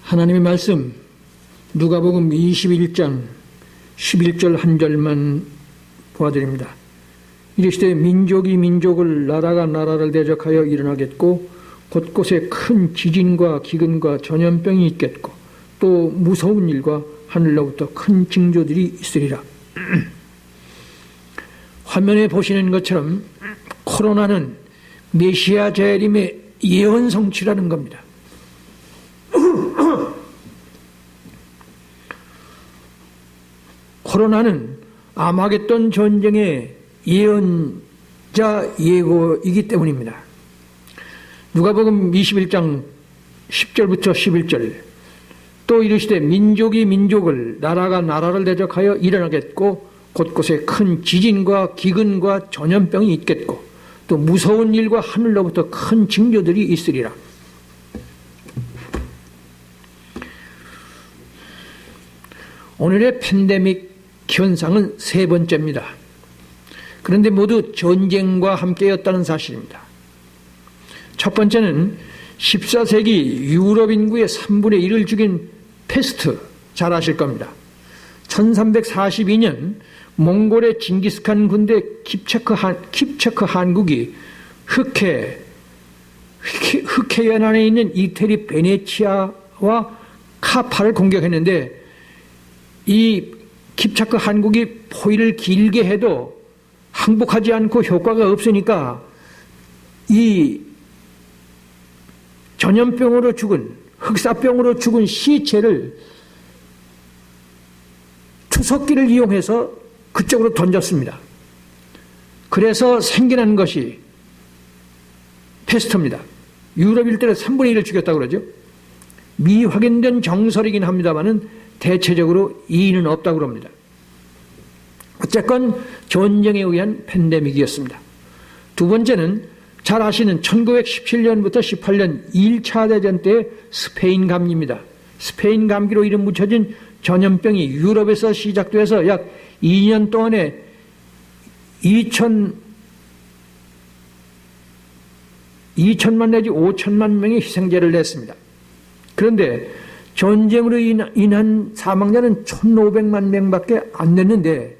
하나님의 말씀 누가복음 21장 11절 한 절만 보아드립니다. 이르시되 민족이 민족을 나라가 나라를 대적하여 일어나겠고 곳곳에 큰 지진과 기근과 전염병이 있겠고 또 무서운 일과 하늘로부터 큰 징조들이 있으리라. 화면에 보시는 것처럼 코로나는 메시아 재림의 예언 성취라는 겁니다. 코로나는 아마겟돈 전쟁의 예언자 예고이기 때문입니다. 누가복음 21장 10절부터 11절 또 이르시되 민족이 민족을 나라가 나라를 대적하여 일어나겠고 곳곳에 큰 지진과 기근과 전염병이 있겠고 또 무서운 일과 하늘로부터 큰 징조들이 있으리라. 오늘의 팬데믹 현상은 세 번째입니다. 그런데 모두 전쟁과 함께였다는 사실입니다. 첫 번째는 14세기 유럽 인구의 3분의 1을 죽인 패스트, 잘 아실 겁니다. 1342년 몽골의 징기스칸 군대 킵체크 한국이 흑해 연안에 있는 이태리 베네치아와 카파를 공격했는데 이 킵체크 한국이 포위를 길게 해도 항복하지 않고 효과가 없으니까 이 전염병으로 죽은 흑사병으로 죽은 시체를 투석기를 이용해서 그쪽으로 던졌습니다. 그래서 생겨난 것이 패스트입니다. 유럽 일대로 3분의 1을 죽였다고 그러죠. 미확인된 정설이긴 합니다만은 대체적으로 이의는 없다고 그럽니다. 어쨌건 전쟁에 의한 팬데믹이었습니다. 두 번째는 잘 아시는 1917년부터 18년 2차 대전 때의 스페인 감기입니다. 스페인 감기로 이름 붙여진 전염병이 유럽에서 시작돼서 약 2년 동안에 2천만 내지 5천만 명의 희생자를 냈습니다. 그런데 전쟁으로 인한 사망자는 1,500만 명밖에 안 냈는데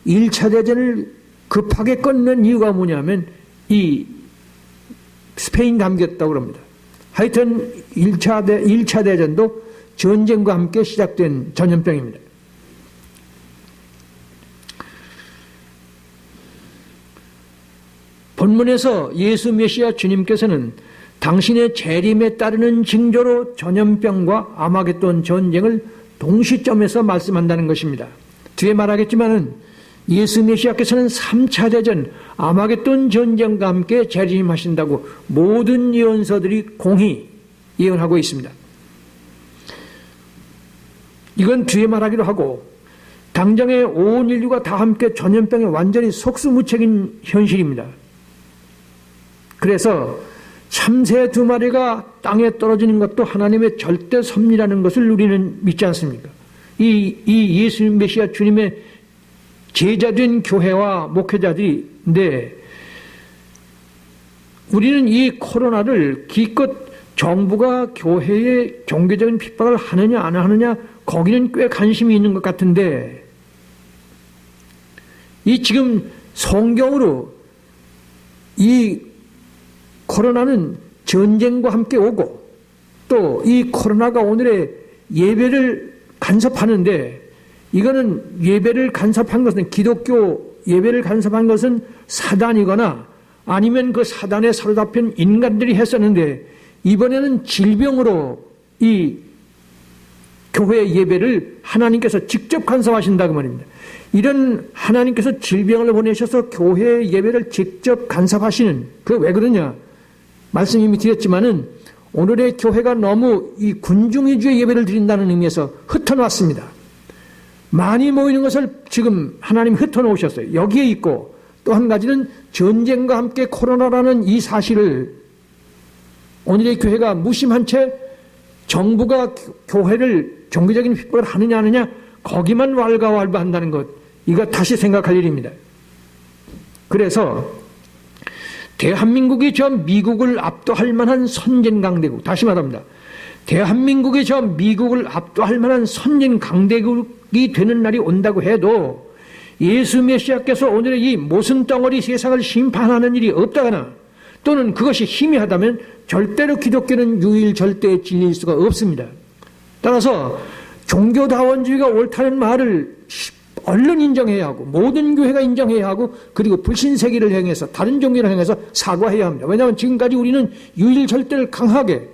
1차 대전을 급하게 끝낸 이유가 뭐냐면 이 스페인 감기였다고 합니다. 하여튼 1차 대전도 전쟁과 함께 시작된 전염병입니다. 본문에서 예수 메시아 주님께서는 당신의 재림에 따르는 징조로 전염병과 아마겟돈 전쟁을 동시점에서 말씀한다는 것입니다. 뒤에 말하겠지만은 예수 메시아께서는 3차 대전 아마겟돈 전쟁과 함께 재림하신다고 모든 예언서들이 공히 예언하고 있습니다. 이건 뒤에 말하기로 하고 당장에 온 인류가 다 함께 전염병에 완전히 속수무책인 현실입니다. 그래서 참새 2마리가 땅에 떨어지는 것도 하나님의 절대 섭리라는 것을 우리는 믿지 않습니까? 이 예수 메시아 주님의 제자된 교회와 목회자들인데 우리는 이 코로나를 기껏 정부가 교회에 종교적인 핍박을 하느냐 안 하느냐 거기는 꽤 관심이 있는 것 같은데 이 지금 성경으로 이 코로나는 전쟁과 함께 오고 또 이 코로나가 오늘의 예배를 간섭하는데 이거는 예배를 간섭한 것은 기독교 예배를 간섭한 것은 사단이거나 아니면 그 사단에 사로잡힌 인간들이 했었는데 이번에는 질병으로 이 교회 예배를 하나님께서 직접 간섭하신다고 말입니다. 이런 하나님께서 질병을 보내셔서 교회 예배를 직접 간섭하시는 그 왜 그러냐 말씀 이미 드렸지만은 오늘의 교회가 너무 이 군중 위주의 예배를 드린다는 의미에서 흩어놨습니다. 많이 모이는 것을 지금 하나님 흩어놓으셨어요. 여기에 있고 또 한 가지는 전쟁과 함께 코로나라는 이 사실을 오늘의 교회가 무심한 채 정부가 교회를 종교적인 핍박을 하느냐 안 하느냐 거기만 왈가왈부한다는 것 이거 다시 생각할 일입니다. 그래서 대한민국이 저 미국을 압도할 만한 선진강대국 다시 말합니다. 대한민국이 저 미국을 압도할 만한 선진 강대국이 되는 날이 온다고 해도 예수 메시아께서 오늘의 이 모순덩어리 세상을 심판하는 일이 없다거나 또는 그것이 희미하다면 절대로 기독교는 유일 절대의 진리일 수가 없습니다. 따라서 종교다원주의가 옳다는 말을 얼른 인정해야 하고 모든 교회가 인정해야 하고 그리고 불신세계를 향해서 다른 종교를 향해서 사과해야 합니다. 왜냐하면 지금까지 우리는 유일 절대를 강하게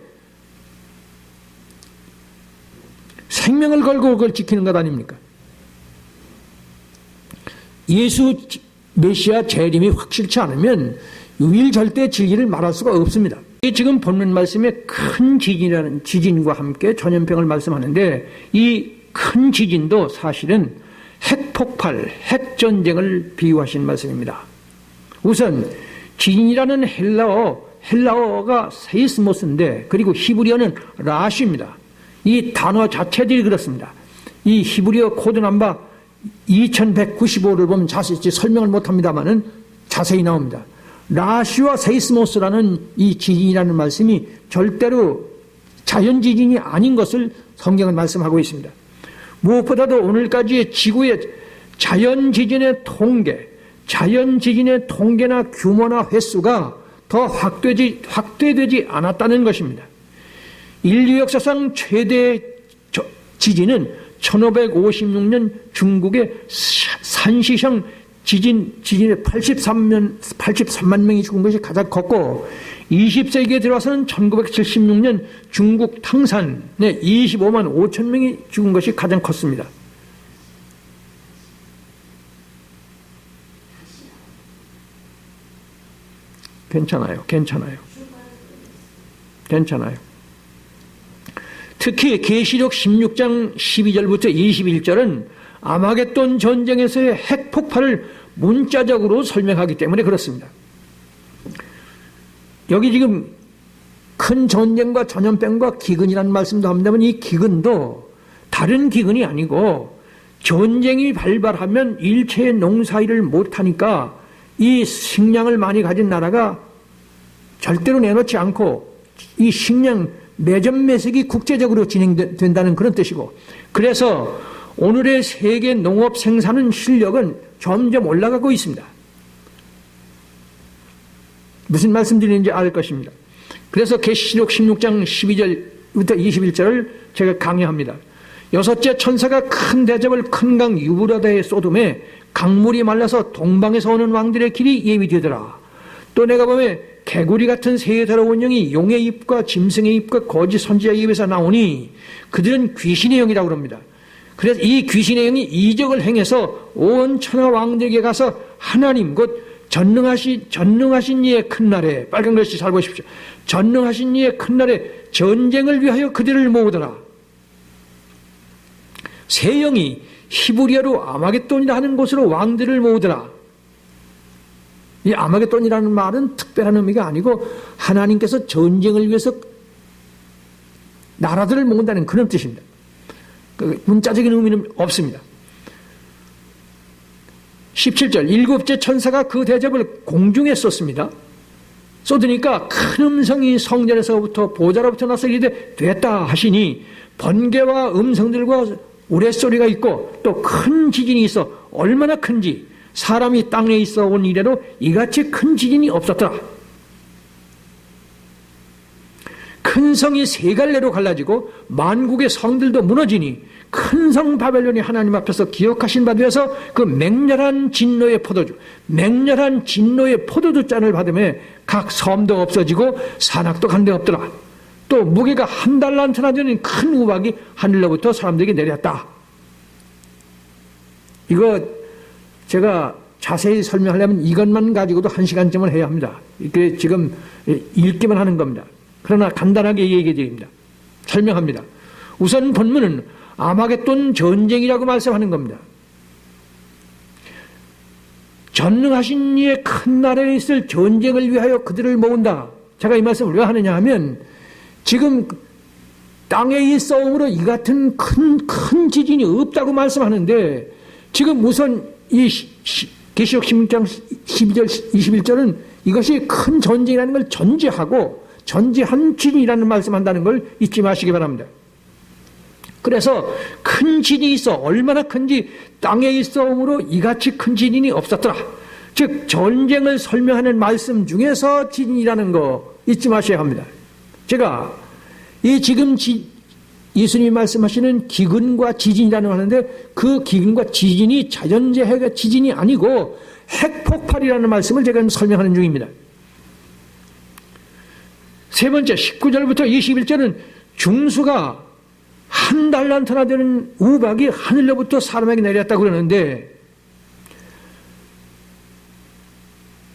생명을 걸고 그걸 지키는 것 아닙니까? 예수 메시아 재림이 확실치 않으면 유일 절대 진리를 말할 수가 없습니다. 지금 본문 말씀에 큰 지진이라는 지진과 함께 전염병을 말씀하는데 이 큰 지진도 사실은 핵폭발, 핵전쟁을 비유하신 말씀입니다. 우선 지진이라는 헬라어가 세이스모스인데 그리고 히브리어는 라시입니다. 이 단어 자체들이 그렇습니다. 이 히브리어 코드 넘버 2195를 보면 자세히 설명을 못합니다만은 자세히 나옵니다. 라시와 세이스모스라는 이 지진이라는 말씀이 절대로 자연지진이 아닌 것을 성경은 말씀하고 있습니다. 무엇보다도 오늘까지의 지구의 자연지진의 통계나 규모나 횟수가 더 확대되지 않았다는 것입니다. 인류 역사상 최대 지진은 1556년 중국의 산시성 지진에 83만 명이 죽은 것이 가장 컸고 20세기에 들어와서는 1976년 중국 탕산에 25만 5천 명이 죽은 것이 가장 컸습니다. 괜찮아요. 특히 계시록 16장 12절부터 21절은 아마겟돈 전쟁에서의 핵폭발을 문자적으로 설명하기 때문에 그렇습니다. 여기 지금 큰 전쟁과 전염병과 기근이라는 말씀도 합니다만 이 기근도 다른 기근이 아니고 전쟁이 발발하면 일체의 농사일을 못하니까 이 식량을 많이 가진 나라가 절대로 내놓지 않고 이 식량 매점 매색이 국제적으로 진행된다는 그런 뜻이고 그래서 오늘의 세계 농업 생산은 실력은 점점 올라가고 있습니다. 무슨 말씀 드리는지 알 것입니다. 그래서 계시록 16장 12절부터 21절을 제가 강의합니다. 여섯째 천사가 큰 대접을 큰 강 유브라다에 쏟음에 강물이 말라서 동방에서 오는 왕들의 길이 예비되더라. 또 내가 보면 개구리 같은 새에 더러운 영이 용의 입과 짐승의 입과 거짓 선지자의 입에서 나오니 그들은 귀신의 영이라고 합니다. 그래서 이 귀신의 영이 이적을 행해서 온 천하 왕들에게 가서 하나님 곧 전능하신 이의 큰 날에 빨간 글씨 잘 보십시오. 전능하신 이의 큰 날에 전쟁을 위하여 그들을 모으더라. 새 영이 히브리어로 아마겟돈이라 하는 곳으로 왕들을 모으더라. 이 아마겟돈이라는 말은 특별한 의미가 아니고 하나님께서 전쟁을 위해서 나라들을 모은다는 그런 뜻입니다. 문자적인 의미는 없습니다. 17절 일곱째 천사가 그 대접을 공중에 쏟습니다. 쏟으니까 큰 음성이 성전에서부터 보좌로부터 나서 이르되 됐다 하시니 번개와 음성들과 우레소리가 있고 또 큰 지진이 있어 얼마나 큰지 사람이 땅에 있어 온 이래로 이같이 큰 지진이 없었더라. 큰 성이 세 갈래로 갈라지고 만국의 성들도 무너지니 큰 성 바벨론이 하나님 앞에서 기억하신 바 되어서 그 맹렬한 진노의 포도주 잔을 받으며 각 섬도 없어지고 산악도 간데 없더라. 또 무게가 한 달란트나 되는 큰 우박이 하늘로부터 사람들에게 내렸다. 이거 제가 자세히 설명하려면 이것만 가지고도 1시간쯤은 해야 합니다. 이게 지금 읽기만 하는 겁니다. 그러나 간단하게 얘기해 드립니다. 설명합니다. 우선 본문은 아마겟돈 전쟁이라고 말씀하는 겁니다. 전능하신 이의 큰 나라에 있을 전쟁을 위하여 그들을 모은다. 제가 이 말씀을 왜 하느냐 하면 지금 땅에 있어옴으로 이 같은 큰 지진이 없다고 말씀하는데 지금 우선 이 계시록 16장 12절 21절은 이것이 큰 전쟁이라는 걸 전제하고 전지한 지진이라는 말씀한다는 걸 잊지 마시기 바랍니다. 그래서 큰 지진이 있어 얼마나 큰지 땅에 있어오므로 이같이 큰 지진이 없었더라. 즉 전쟁을 설명하는 말씀 중에서 지진이라는 거 잊지 마셔야 합니다. 제가 이 지금 예수님이 말씀하시는 기근과 지진이라는 거 하는데 그 기근과 지진이 자연재해가 지진이 아니고 핵폭발이라는 말씀을 제가 설명하는 중입니다. 세 번째 19절부터 21절은 중수가 1달란트나 되는 우박이 하늘로부터 사람에게 내렸다고 그러는데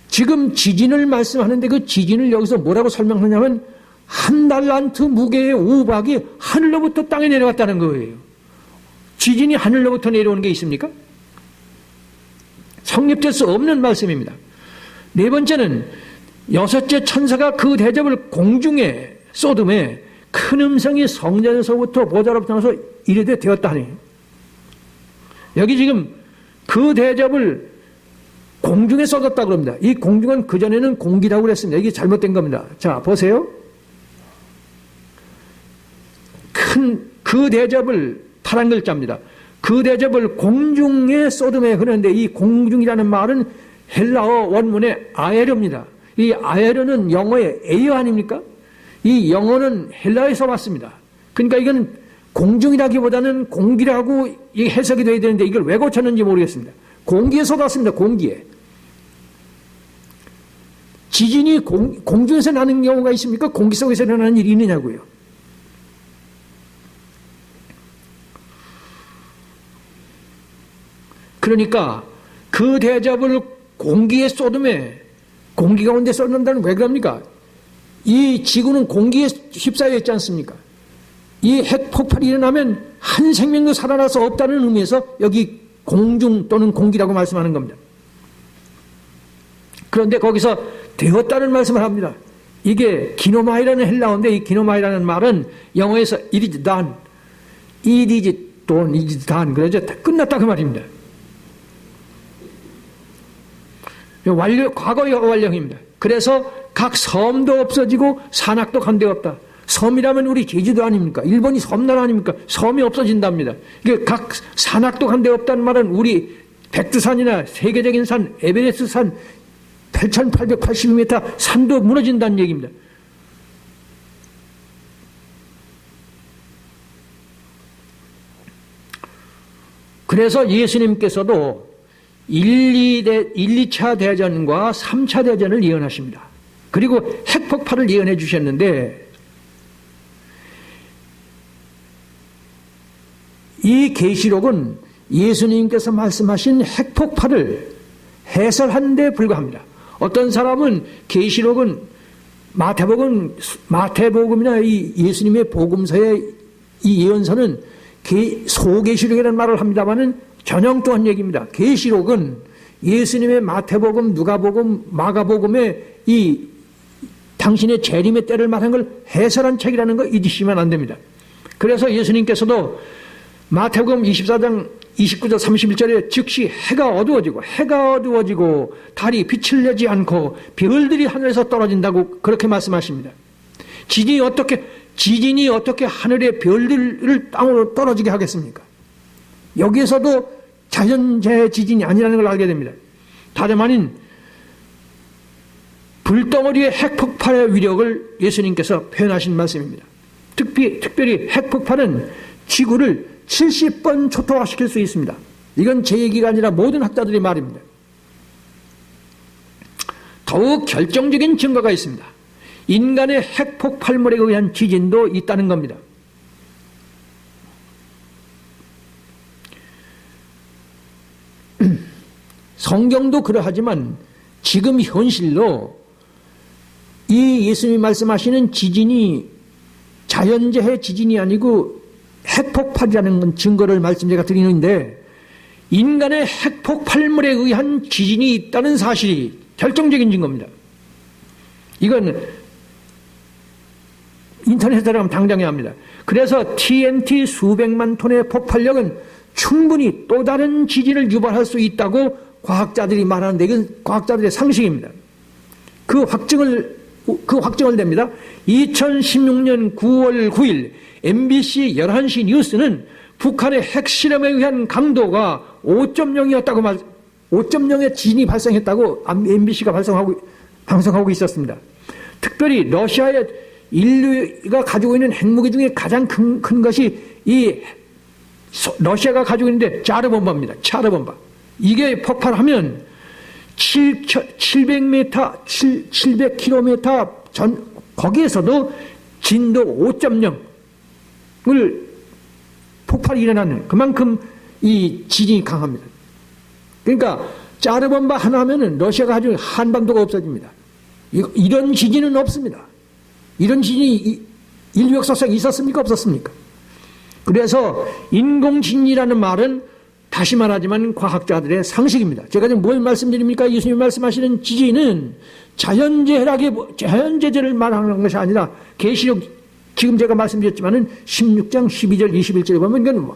지금 지진을 말씀하는데 그 지진을 여기서 뭐라고 설명하냐면 1달란트 무게의 우박이 하늘로부터 땅에 내려왔다는 거예요. 지진이 하늘로부터 내려오는 게 있습니까? 성립될 수 없는 말씀입니다. 네 번째는 여섯째 천사가 그 대접을 공중에 쏟음에 큰 음성이 성전에서부터 보좌로부터 나서 이르되 되었다 하니 여기 지금 그 대접을 공중에 쏟았다고 합니다. 이 공중은 그전에는 공기라고 그랬습니다. 이게 잘못된 겁니다. 자 보세요. 큰 그 대접을 파란 글자입니다. 그 대접을 공중에 쏟음에 그러는데 이 공중이라는 말은 헬라어 원문의 아에르입니다. 이 아에르는 영어의 에어 아닙니까? 이 영어는 헬라에서 왔습니다. 그러니까 이건 공중이라기보다는 공기라고 해석이 돼야 되는데 이걸 왜 고쳤는지 모르겠습니다. 공기에 쏟았습니다. 공기에. 지진이 공중에서 나는 경우가 있습니까? 공기 속에서 일어나는 일이 있느냐고요. 그러니까 그 대접을 공기에 쏟음에 공기 가운데 쏟는다는 왜 그럽니까? 이 지구는 공기에 휩싸여 있지 않습니까? 이 핵폭발이 일어나면 한 생명도 살아나서 없다는 의미에서 여기 공중 또는 공기라고 말씀하는 겁니다. 그런데 거기서 되었다는 말씀을 합니다. 이게 기노마이라는 헬라어인데 이 기노마이라는 말은 영어에서 it is done, it is done, it is done 그래서 끝났다 그 말입니다. 완료, 과거의 완료입니다. 그래서 각 섬도 없어지고 산악도 간데 없다. 섬이라면 우리 제주도 아닙니까? 일본이 섬나라 아닙니까? 섬이 없어진답니다. 이게 각 산악도 간데 없다는 말은 우리 백두산이나 세계적인 산, 에베레스트 산 8,882m 산도 무너진다는 얘기입니다. 그래서 예수님께서도 2차 대전과 3차 대전을 예언하십니다. 그리고 핵폭발을 예언해 주셨는데 이 계시록은 예수님께서 말씀하신 핵폭발을 해설한 데 불과합니다. 어떤 사람은 계시록은 마태복음이나 이 예수님의 복음서의 이 예언서는 소계시록이라는 말을 합니다만은 전형또한 얘기입니다. 계시록은 예수님의 마태복음, 누가복음, 마가복음의 이 당신의 재림의 때를 말한 걸 해설한 책이라는 거 잊으시면 안 됩니다. 그래서 예수님께서도 마태복음 24장 29절 31절에 즉시 해가 어두워지고 달이 빛을 내지 않고 별들이 하늘에서 떨어진다고 그렇게 말씀하십니다. 지진이 어떻게 하늘의 별들을 땅으로 떨어지게 하겠습니까? 여기에서도 자연재해 지진이 아니라는 걸 알게 됩니다. 다름 아닌 불덩어리의 핵폭발의 위력을 예수님께서 표현하신 말씀입니다. 특별히 핵폭발은 지구를 70번 초토화시킬 수 있습니다. 이건 제 얘기가 아니라 모든 학자들의 말입니다. 더욱 결정적인 증거가 있습니다. 인간의 핵폭발물에 의한 지진도 있다는 겁니다. 성경도 그러하지만 지금 현실로 이 예수님이 말씀하시는 지진이 자연재해 지진이 아니고 핵폭발이라는 증거를 제가 드리는데 인간의 핵폭발물에 의한 지진이 있다는 사실이 결정적인 증거입니다. 이건 인터넷에 들어가면 당장해야 합니다. 그래서 TNT 수백만 톤의 폭발력은 충분히 또 다른 지진을 유발할 수 있다고 과학자들이 말하는데 이건 과학자들의 상식입니다. 그 확증을 그 확정을 됩니다. 2016년 9월 9일 MBC 11시 뉴스는 북한의 핵실험에 의한 강도가 5.0이었다고 5.0의 지진이 발생했다고 MBC가 방송하고 있었습니다. 특별히 러시아의 인류가 가지고 있는 핵무기 중에 가장 큰 것이 러시아가 가지고 있는데 차르본바입니다. 차르본바. 이게 폭발하면 700km 전 거기에서도 진도 5.0을 폭발이 일어나는 그만큼 이 지진이 강합니다. 그러니까 짜르본바 하나 하면은 러시아가 가지고 한반도가 없어집니다. 이런 지진은 없습니다. 이런 지진이 인류 역사상 있었습니까? 없었습니까? 그래서 인공지진이라는 말은 다시 말하지만 과학자들의 상식입니다. 제가 지금 뭘 말씀드립니까? 예수님 말씀하시는 지진은 자연재해를 말하는 것이 아니라 계시록 지금 제가 말씀드렸지만은 16장 12절 21절에 보면 이건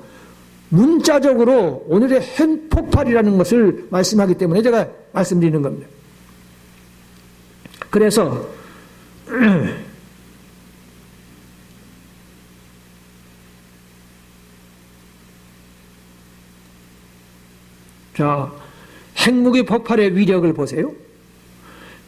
문자적으로 오늘의 핵폭발이라는 것을 말씀하기 때문에 제가 말씀드리는 겁니다. 그래서 자, 핵무기 폭발의 위력을 보세요.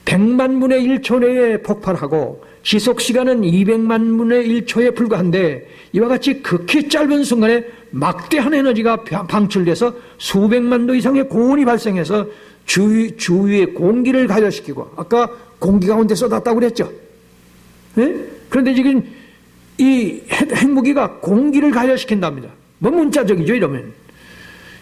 100만 분의 1초 내에 폭발하고 지속시간은 200만 분의 1초에 불과한데 이와 같이 극히 짧은 순간에 막대한 에너지가 방출돼서 수백만 도 이상의 고온이 발생해서 주위의 공기를 가열시키고 아까 공기 가운데 쏟았다고 그랬죠. 네? 그런데 지금 이 핵무기가 공기를 가열시킨답니다. 뭐 문자적이죠 이러면.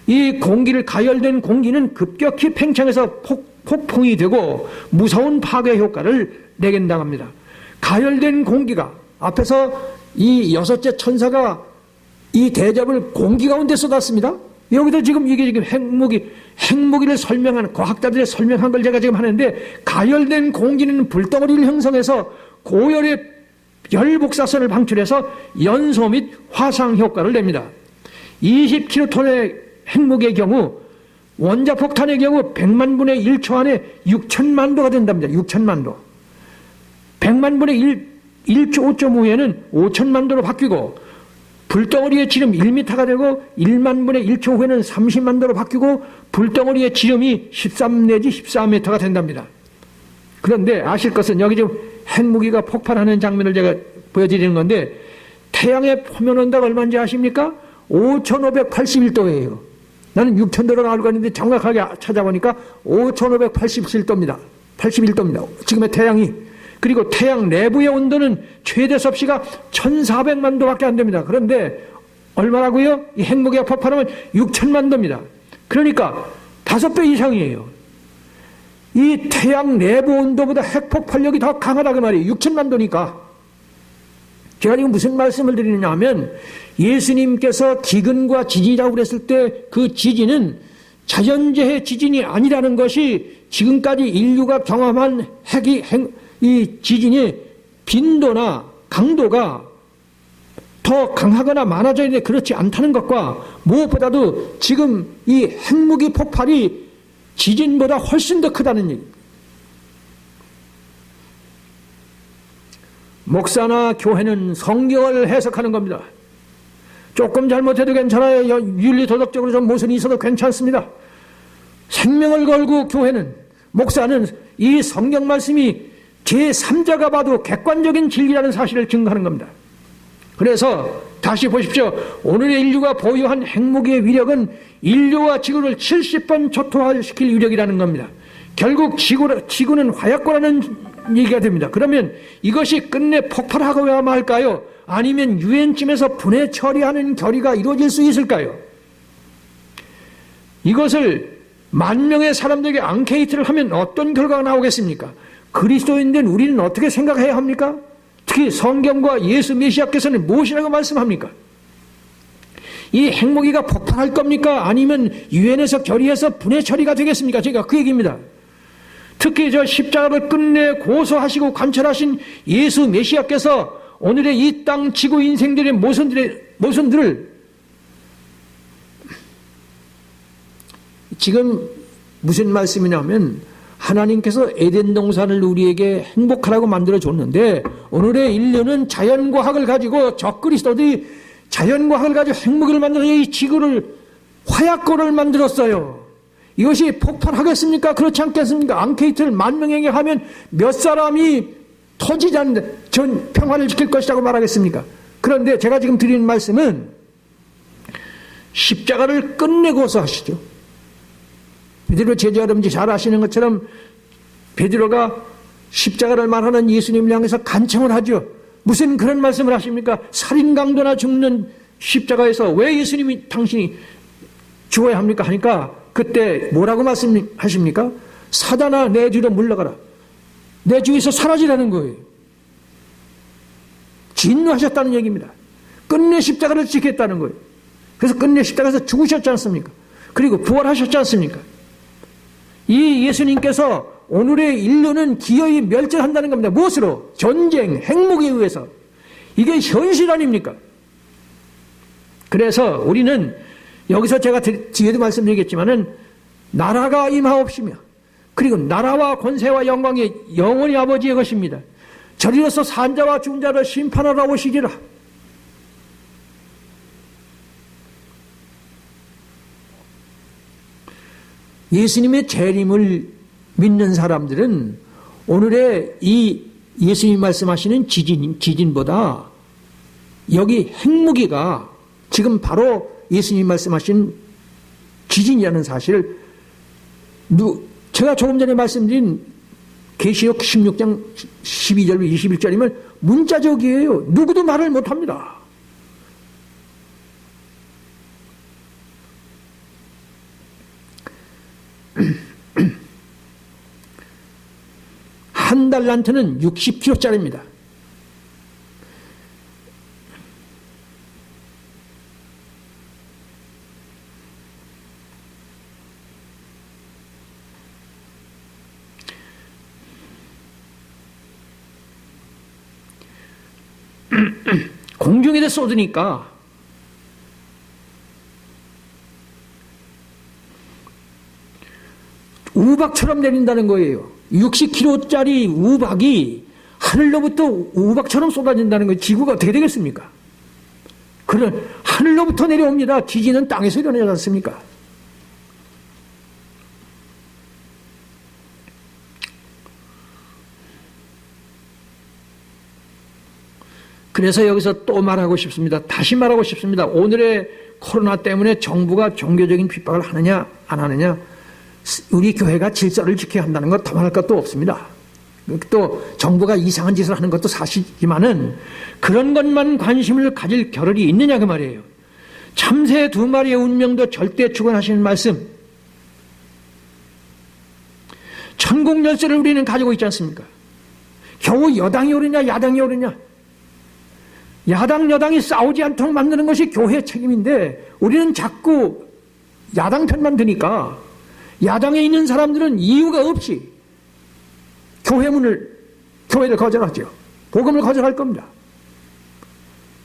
이 공기를 가열된 공기는 급격히 팽창해서 폭풍이 되고 무서운 파괴 효과를 내겐당합니다. 가열된 공기가 앞에서 이 여섯째 천사가 이 대접을 공기 가운데 쏟았습니다. 여기도 지금 이게 지금 핵무기를 설명하는 과학자들의 설명한 걸 제가 지금 하는데 가열된 공기는 불덩어리를 형성해서 고열의 열 복사선을 방출해서 연소 및 화상 효과를 냅니다. 20킬로톤의 핵무기의 경우 원자폭탄의 경우 100만 분의 1초 안에 6천만 도가 된답니다. 6천만 도. 100만 분의 1초 5.5에는 5천만 도로 바뀌고 불덩어리의 지름 1m가 되고 1만 분의 1초 후에는 30만 도로 바뀌고 불덩어리의 지름이 13 내지 14m가 된답니다. 그런데 아실 것은 여기 지금 핵무기가 폭발하는 장면을 제가 보여드리는 건데 태양의 표면 온도가 얼마인지 아십니까? 5,581도예요. 나는 6,000도라고 알고 있는데 정확하게 찾아보니까 5,581도입니다. 81도입니다. 지금의 태양이. 그리고 태양 내부의 온도는 최대 섭씨가 1,400만 도밖에 안 됩니다. 그런데 얼마라고요? 이 핵무기가 폭발하면 6,000만 도입니다. 그러니까 5배 이상이에요. 이 태양 내부 온도보다 핵폭발력이 더 강하다 그 말이에요. 6,000만 도니까. 제가 지금 무슨 말씀을 드리느냐 하면 예수님께서 기근과 지진이라고 그랬을 때 그 지진은 자연재해 지진이 아니라는 것이 지금까지 인류가 경험한 이 지진의 빈도나 강도가 더 강하거나 많아져야 되는데 그렇지 않다는 것과 무엇보다도 지금 이 핵무기 폭발이 지진보다 훨씬 더 크다는 얘기. 목사나 교회는 성경을 해석하는 겁니다. 조금 잘못해도 괜찮아요. 윤리도덕적으로 좀 모순이 있어도 괜찮습니다. 생명을 걸고 교회는, 목사는 이 성경 말씀이 제3자가 봐도 객관적인 진리라는 사실을 증거하는 겁니다. 그래서 다시 보십시오. 오늘의 인류가 보유한 핵무기의 위력은 인류와 지구를 70번 초토화시킬 위력이라는 겁니다. 결국 지구는 화약고라는 얘기가 됩니다. 그러면 이것이 끝내 폭발하고야 말까요? 아니면 유엔쯤에서 분해 처리하는 결의가 이루어질 수 있을까요? 이것을 10,000명의 사람들에게 앙케이트를 하면 어떤 결과가 나오겠습니까? 그리스도인된 우리는 어떻게 생각해야 합니까? 특히 성경과 예수 메시아께서는 무엇이라고 말씀합니까? 이 핵무기가 폭발할 겁니까? 아니면 유엔에서 결의해서 분해 처리가 되겠습니까? 제가 그 얘기입니다. 특히 저 십자가를 끝내 고소하시고 관철하신 예수 메시아께서 오늘의 이 땅 지구 인생들의 모순들을 지금 무슨 말씀이냐면 하나님께서 에덴 동산을 우리에게 행복하라고 만들어줬는데 오늘의 인류는 자연과학을 가지고 적그리스도들이 자연과학을 가지고 행복을 만들어서 이 지구를 화약고를 만들었어요. 이것이 폭발하겠습니까? 그렇지 않겠습니까? 앙케이트를 10,000명에게 하면 몇 사람이 터지지 않는 전 평화를 지킬 것이라고 말하겠습니까? 그런데 제가 지금 드리는 말씀은 십자가를 끝내고서 하시죠. 베드로 제자 여러분들이 잘 아시는 것처럼 베드로가 십자가를 말하는 예수님을 향해서 간청을 하죠. 무슨 그런 말씀을 하십니까? 살인 강도나 죽는 십자가에서 왜 예수님이 당신이 죽어야 합니까? 하니까 그때 뭐라고 말씀하십니까? 사단아 내 뒤로 물러가라. 내 주위에서 사라지라는 거예요. 진노하셨다는 얘기입니다. 끝내 십자가를 지켰다는 거예요. 그래서 끝내 십자가에서 죽으셨지 않습니까? 그리고 부활하셨지 않습니까? 이 예수님께서 오늘의 인류는 기어이 멸절한다는 겁니다. 무엇으로? 전쟁, 행복에 의해서. 이게 현실 아닙니까? 그래서 우리는 여기서 제가 뒤에도 말씀드리겠지만은 나라가 임하옵시며 그리고 나라와 권세와 영광이 영원히 아버지의 것입니다. 저리로서 산자와 중자를 심판하러 오시리라. 예수님의 재림을 믿는 사람들은 오늘의 이 예수님이 말씀하시는 지진보다 여기 핵무기가 지금 바로 예수님이 말씀하신 지진이라는 사실을 제가 조금 전에 말씀드린 계시록 16장 12절 21절이면 문자적이에요. 누구도 말을 못합니다. 한 달란트는 60kg짜리입니다. 공중에다 쏟으니까 우박처럼 내린다는 거예요. 60kg짜리 우박이 하늘로부터 우박처럼 쏟아진다는 거예요. 지구가 어떻게 되겠습니까? 그런 하늘로부터 내려옵니다. 지진은 땅에서 일어나지 않습니까? 그래서 여기서 또 말하고 싶습니다. 다시 말하고 싶습니다. 오늘의 코로나 때문에 정부가 종교적인 핍박을 하느냐 안 하느냐, 우리 교회가 질서를 지켜야 한다는 것 더 말할 것도 없습니다. 또 정부가 이상한 짓을 하는 것도 사실이지만은 그런 것만 관심을 가질 겨를이 있느냐 그 말이에요. 참새 2마리의 운명도 절대 주관하시는 말씀, 천국 열쇠를 우리는 가지고 있지 않습니까? 겨우 여당이 오르냐 야당이 오르냐, 야당 여당이 싸우지 않도록 만드는 것이 교회의 책임인데 우리는 자꾸 야당 편만 드니까 야당에 있는 사람들은 이유가 없이 교회를 거절하죠. 복음을 거절할 겁니다.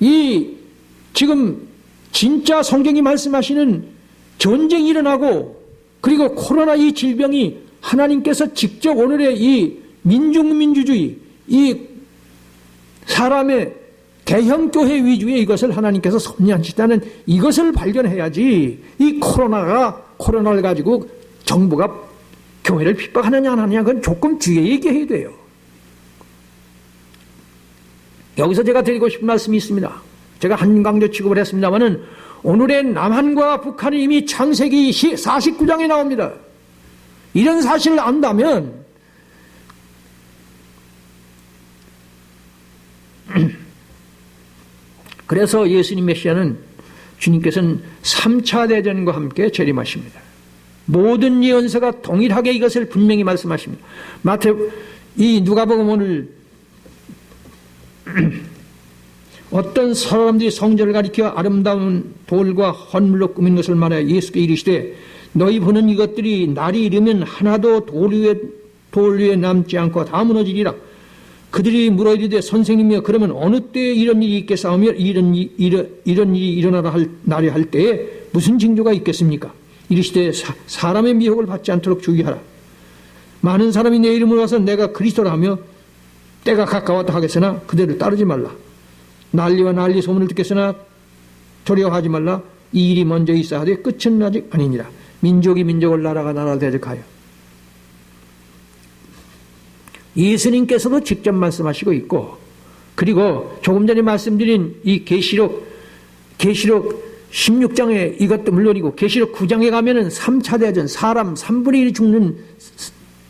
이 지금 진짜 성경이 말씀하시는 전쟁이 일어나고 그리고 코로나 이 질병이 하나님께서 직접 오늘의 이 민중민주주의, 이 사람의 대형 교회 위주의 이것을 하나님께서 섭리하시다는 이것을 발견해야지 이 코로나를 가지고 정부가 교회를 핍박하느냐 안 하느냐 그건 조금 뒤에 얘기해야 돼요. 여기서 제가 드리고 싶은 말씀이 있습니다. 제가 한강조 취급을 했습니다마는 오늘의 남한과 북한이 이미 창세기 49장에 나옵니다. 이런 사실을 안다면 그래서 예수님 메시아는 주님께서는 3차 대전과 함께 재림하십니다. 모든 예언서가 동일하게 이것을 분명히 말씀하십니다. 누가복음 오늘 어떤 사람들이 성전을 가리켜 아름다운 돌과 헌물로 꾸민 것을 말하여 예수께 이르시되 너희 보는 이것들이 날이 이르면 하나도 돌 위에 남지 않고 다 무너지리라. 그들이 물어 이르되 선생님이여 그러면 어느 때에 이런 일이 있겠사오며 이런 일이 일어나라 나리 할 때에 무슨 징조가 있겠습니까? 이르시되 사람의 미혹을 받지 않도록 주의하라. 많은 사람이 내 이름으로 와서 내가 그리스도라며 때가 가까웠다 하겠으나 그들을 따르지 말라. 난리와 난리 소문을 듣겠으나 두려워하지 말라. 이 일이 먼저 있어야 하되 끝은 아직 아니니라. 민족이 민족을 나라가 나라를 대적하여. 예수님께서도 직접 말씀하시고 있고, 그리고 조금 전에 말씀드린 이 계시록 16장에 이것도 물론이고 계시록 9장에 가면은 3차 대전, 사람 3분의 1이 죽는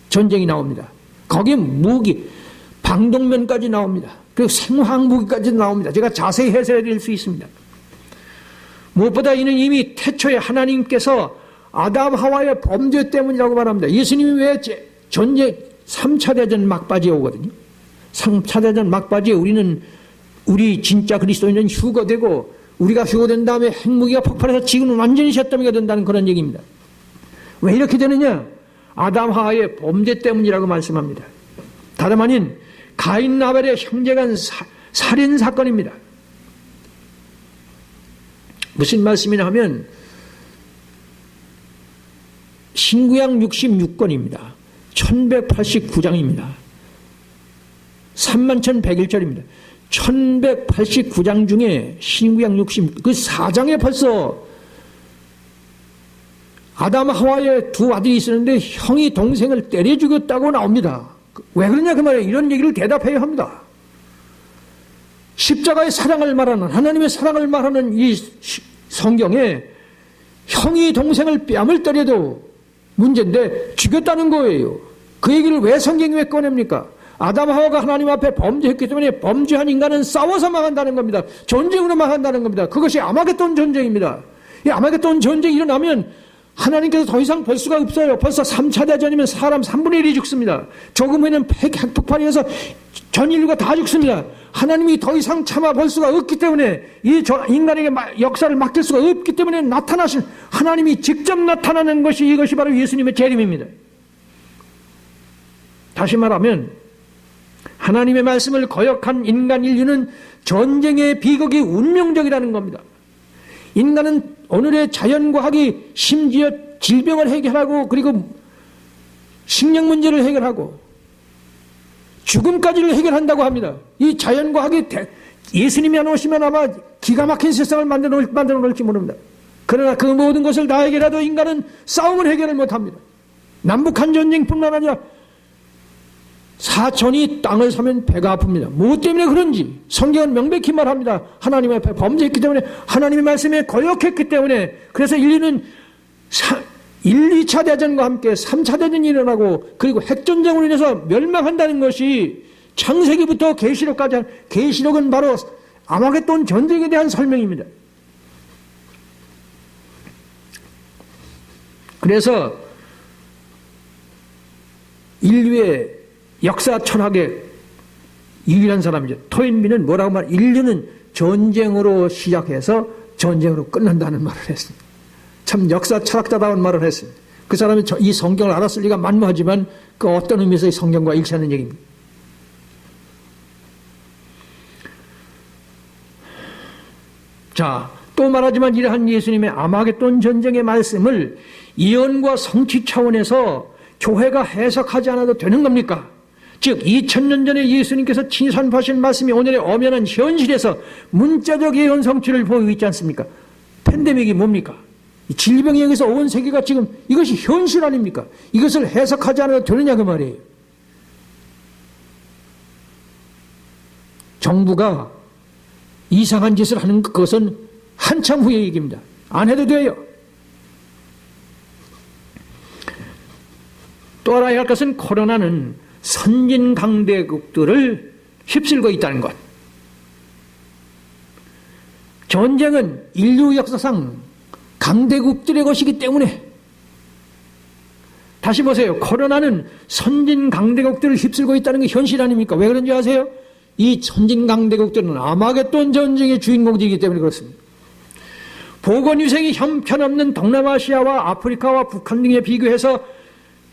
전쟁이 나옵니다. 거기에 무기, 방독면까지 나옵니다. 그리고 생화학무기까지 나옵니다. 제가 자세히 해설해 드릴 수 있습니다. 무엇보다 이는 이미 태초에 하나님께서 아담 하와의 범죄 때문이라고 말합니다. 예수님이 왜 전쟁 3차 대전 막바지에 오거든요. 3차 대전 막바지에 우리 진짜 그리스도인은 휴거되고, 우리가 휴거된 다음에 핵무기가 폭발해서 지금은 완전히 셧다운이 된다는 그런 얘기입니다. 왜 이렇게 되느냐? 아담 하와의 범죄 때문이라고 말씀합니다. 다름 아닌 가인 나벨의 형제간 살인 사건입니다. 무슨 말씀이냐 하면 신구약 66권입니다. 1189장입니다. 31,101절입니다. 1189장 중에 신구약 그 4장에 벌써 아담 하와의 두 아들이 있었는데 형이 동생을 때려 죽였다고 나옵니다. 왜 그러냐 그 말이에요. 이런 얘기를 대답해야 합니다. 십자가의 사랑을 말하는, 하나님의 사랑을 말하는 이 성경에 형이 동생을 뺨을 때려도 문제인데 죽였다는 거예요. 그 얘기를 왜 성경이 왜 꺼냅니까? 아담 하와가 하나님 앞에 범죄했기 때문에 범죄한 인간은 싸워서 망한다는 겁니다. 전쟁으로 망한다는 겁니다. 그것이 아마겟돈 전쟁입니다. 이 아마겟돈 전쟁이 일어나면 하나님께서 더 이상 볼 수가 없어요. 벌써 3차 대전이면 사람 3분의 1이 죽습니다. 조금 후에는 핵폭발이 해서 전 인류가 다 죽습니다. 하나님이 더 이상 참아 볼 수가 없기 때문에, 이 인간에게 역사를 맡길 수가 없기 때문에 나타나신 하나님이 직접 나타나는 것이, 이것이 바로 예수님의 재림입니다. 다시 말하면 하나님의 말씀을 거역한 인간 인류는 전쟁의 비극이 운명적이라는 겁니다. 인간은 오늘의 자연과학이 심지어 질병을 해결하고, 그리고 식량 문제를 해결하고 죽음까지를 해결한다고 합니다. 이 자연과학이 예수님이 안 오시면 아마 기가 막힌 세상을 만들어 놓을지 모릅니다. 그러나 그 모든 것을 다 해결해도 인간은 싸움을 해결을 못합니다. 남북한 전쟁뿐만 아니라 사촌이 땅을 사면 배가 아픕니다. 무엇 때문에 그런지 성경은 명백히 말합니다. 하나님 앞에 범죄했기 때문에, 하나님의 말씀에 거역했기 때문에. 그래서 인류는 1, 2차 대전과 함께 3차 대전이 일어나고, 그리고 핵전쟁으로 인해서 멸망한다는 것이 창세기부터 계시록까지 한, 계시록은 바로 아마겟돈 전쟁에 대한 설명입니다. 그래서 인류의 역사 철학의 유일한 사람이죠. 토인비는 뭐라고 말해? 인류는 전쟁으로 시작해서 전쟁으로 끝난다는 말을 했습니다. 참 역사 철학자다운 말을 했습니다. 그 사람이 이 성경을 알았을 리가 만무하지만 그 어떤 의미에서 이 성경과 일치하는 얘기입니다. 자, 또 말하지만 이러한 예수님의 아마겟돈 전쟁의 말씀을 예언과 성취 차원에서 교회가 해석하지 않아도 되는 겁니까? 즉 2000년 전에 예수님께서 친히 선포하신 말씀이 오늘의 엄연한 현실에서 문자적 예언 성취를 보이고 있지 않습니까? 팬데믹이 뭡니까? 질병에 의해서 온 세계가 지금, 이것이 현실 아닙니까? 이것을 해석하지 않아도 되느냐 그 말이에요. 정부가 이상한 짓을 하는 것은 한참 후의 얘기입니다. 안 해도 돼요. 또 알아야 할 것은 코로나는 선진 강대국들을 휩쓸고 있다는 것. 전쟁은 인류 역사상 강대국들의 것이기 때문에, 다시 보세요. 코로나는 선진 강대국들을 휩쓸고 있다는 게 현실 아닙니까? 왜 그런지 아세요? 이 선진 강대국들은 아마겟돈 전쟁의 주인공들이기 때문에 그렇습니다. 보건위생이 형편없는 동남아시아와 아프리카와 북한 등에 비교해서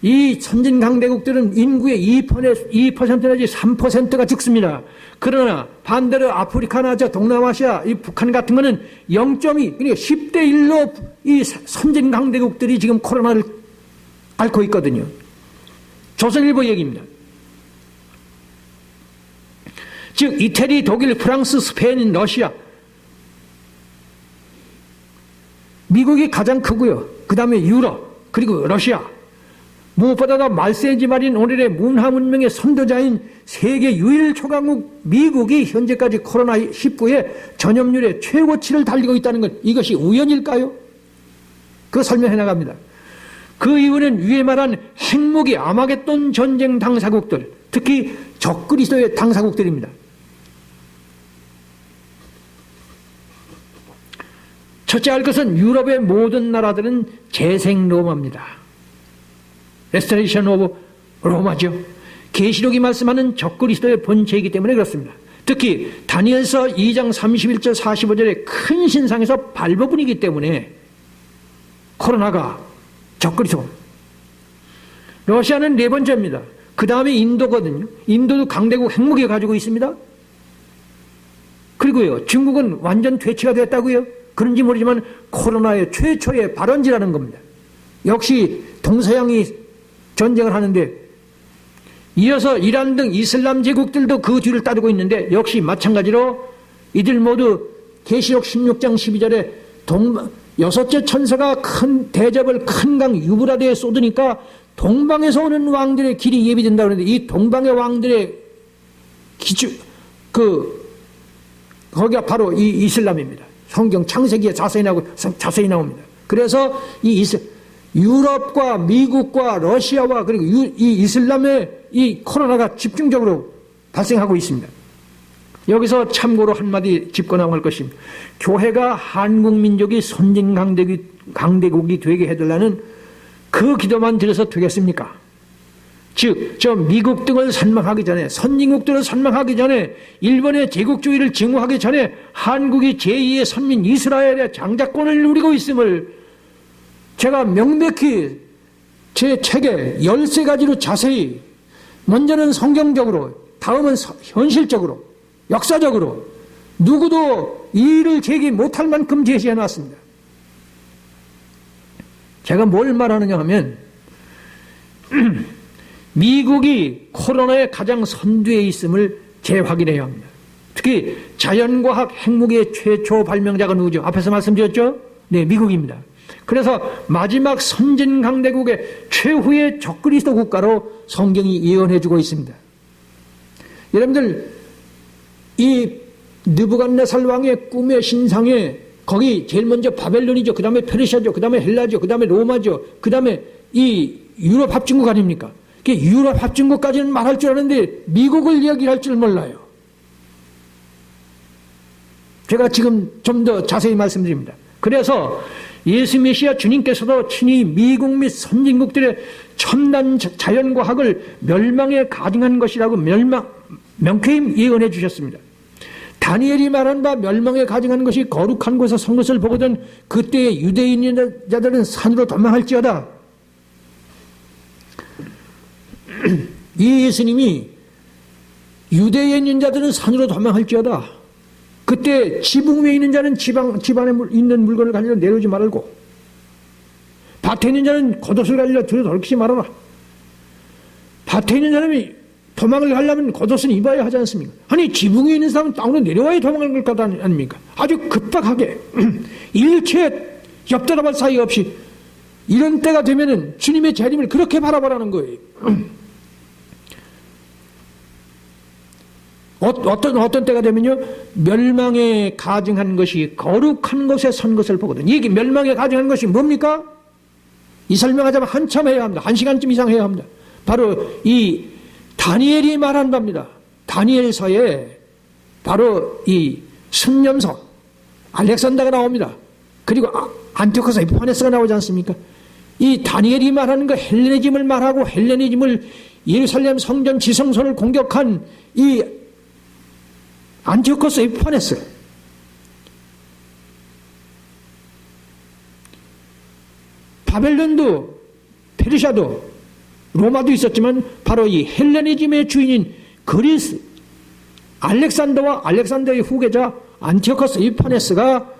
이 선진 강대국들은 인구의 2% 내지 3%가 죽습니다. 그러나 반대로 아프리카나 동남아시아, 이 북한 같은 거는 0.2, 그러니까 10대 1로 이 선진 강대국들이 지금 코로나를 앓고 있거든요. 조선일보 얘기입니다. 즉 이태리, 독일, 프랑스, 스페인, 러시아, 미국이 가장 크고요. 그 다음에 유럽, 그리고 러시아, 무엇보다도 말세지 말인 오늘의 문화 문명의 선도자인 세계 유일 초강국 미국이 현재까지 코로나19의 전염률의 최고치를 달리고 있다는 것, 이것이 우연일까요? 그거 설명해 나갑니다. 그 이유는 위에 말한 핵무기 아마겟돈 전쟁 당사국들, 특히 적그리스도의 당사국들입니다. 첫째 할 것은 유럽의 모든 나라들은 재생 로마입니다. 레스토레이션 오브 로마죠. 계시록이 말씀하는 적그리스도의 본체이기 때문에 그렇습니다. 특히 다니엘서 2장 31절 45절의 큰 신상에서 발버분이기 때문에 코로나가 적그리스도. 러시아는 네 번째입니다. 그 다음에 인도거든요. 인도도 강대국 핵무기 가지고 있습니다. 그리고요, 중국은 완전 퇴치가 됐다고요. 그런지 모르지만 코로나의 최초의 발원지라는 겁니다. 역시 동서양이 전쟁을 하는데 이어서 이란 등 이슬람 제국들도 그 뒤를 따르고 있는데 역시 마찬가지로 이들 모두 계시록 16장 12절에 여섯째 천사가 큰 대접을 큰 강 유브라데에 쏟으니까 동방에서 오는 왕들의 길이 예비된다 그러는데 이 동방의 왕들의 거기가 바로 이 이슬람입니다. 성경 창세기에 자세히 나옵니다. 그래서 유럽과 미국과 러시아와 그리고 이 이슬람의 이 코로나가 집중적으로 발생하고 있습니다. 여기서 참고로 한마디 짚고 나갈 것입니다. 교회가 한국 민족이 선진 강대국이 되게 해달라는 그 기도만 드려서 되겠습니까? 즉, 저 미국 등을 선망하기 전에, 선진국들을 선망하기 전에, 일본의 제국주의를 증오하기 전에 한국이 제2의 선민 이스라엘의 장자권을 누리고 있음을 제가 명백히 제 책에 13가지로 자세히, 먼저는 성경적으로, 다음은 현실적으로, 역사적으로 누구도 이 일을 제기 못할 만큼 제시해 놨습니다. 제가 뭘 말하느냐 하면 미국이 코로나의 가장 선두에 있음을 재확인해야 합니다. 특히 자연과학 핵무기의 최초 발명자가 누구죠? 앞에서 말씀드렸죠? 네, 미국입니다. 그래서 마지막 선진 강대국의 최후의 적그리스도 국가로 성경이 예언해주고 있습니다. 여러분들 이 느부갓네살 왕의 꿈의 신상에 거기 제일 먼저 바벨론이죠. 그 다음에 페르시아죠. 그 다음에 헬라죠. 그 다음에 로마죠. 그 다음에 이 유럽 합중국 아닙니까? 유럽 합중국까지는 말할 줄 아는데 미국을 이야기를 할 줄 몰라요. 제가 지금 좀 더 자세히 말씀드립니다. 그래서 예수 메시아 주님께서도 친히 미국 및 선진국들의 첨단 자연과학을 멸망에 가증한 것이라고 명쾌히 예언해 주셨습니다. 다니엘이 말한 바 멸망에 가증한 것이 거룩한 곳에서 선 것을 보거든 그때의 유대인자들은 산으로 도망할지어다. 이 예수님이 유대인자들은 산으로 도망할지어다. 그때 지붕 위에 있는 자는 집안에 있는 물건을 가지고 내려오지 말고 밭에 있는 자는 겉옷을 가지고 들어 덜키지 말아라. 밭에 있는 사람이 도망을 가려면 겉옷은 입어야 하지 않습니까? 아니 지붕 위에 있는 사람은 땅으로 내려와야 도망을 갈 것 아닙니까? 아주 급박하게 일체 옆돌아볼 사이 없이 이런 때가 되면은 주님의 재림을 그렇게 바라보라는 거예요. 어떤 때가 되면요, 멸망에 가증한 것이 거룩한 곳에 선 것을 보거든. 이게 멸망에 가증한 것이 뭡니까? 이 설명하자면 한참 해야 합니다. 1시간쯤 이상 해야 합니다. 바로 이 다니엘이 말한 바입니다. 다니엘서에 바로 이 순념서 알렉산더가 나옵니다. 그리고 안티오코스 에피파네스가 나오지 않습니까? 이 다니엘이 말하는 거 헬레니즘을 말하고 헬레니즘을 예루살렘 성전 지성소를 공격한 이 안티오코스 에피파네스, 바벨론도 페르시아도 로마도 있었지만 바로 이 헬레니즘의 주인인 그리스 알렉산더와 알렉산더의 후계자 안티오코스 에피파네스가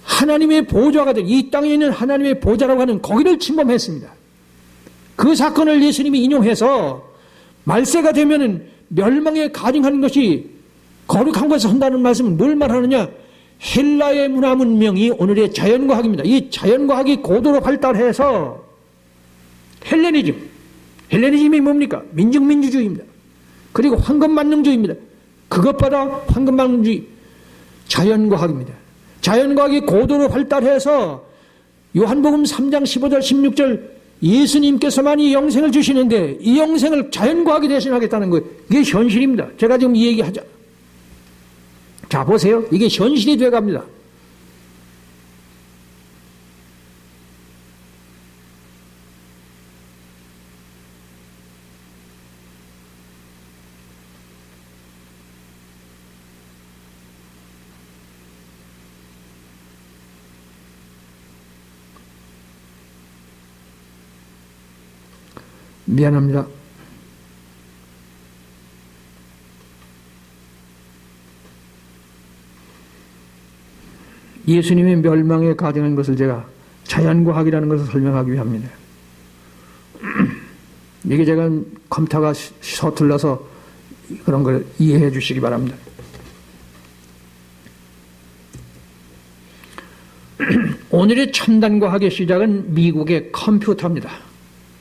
하나님의 보좌가 된 이 땅에 있는 하나님의 보좌라고 하는 거기를 침범했습니다. 그 사건을 예수님이 인용해서 말세가 되면은 멸망에 가증하는 것이 거룩한 것을 한다는 말씀은 뭘 말하느냐? 헬라의 문화 문명이 오늘의 자연과학입니다. 이 자연과학이 고도로 발달해서 헬레니즘이 뭡니까? 민중민주주의입니다. 그리고 황금만능주의입니다. 그것보다 황금만능주의, 자연과학입니다. 자연과학이 고도로 발달해서 요한복음 3장 15절 16절 예수님께서만이 영생을 주시는데 이 영생을 자연과학이 대신하겠다는 거예요. 이게 현실입니다. 제가 지금 이 얘기하자. 자, 보세요. 이게 현실이 돼갑니다. 미안합니다. 예수님의 멸망에 가증한 것을 제가 자연과학이라는 것을 설명하기 위함입니다. 이게 제가 컴퓨터가 서툴러서 그런 걸 이해해 주시기 바랍니다. 오늘의 첨단과학의 시작은 미국의 컴퓨터입니다.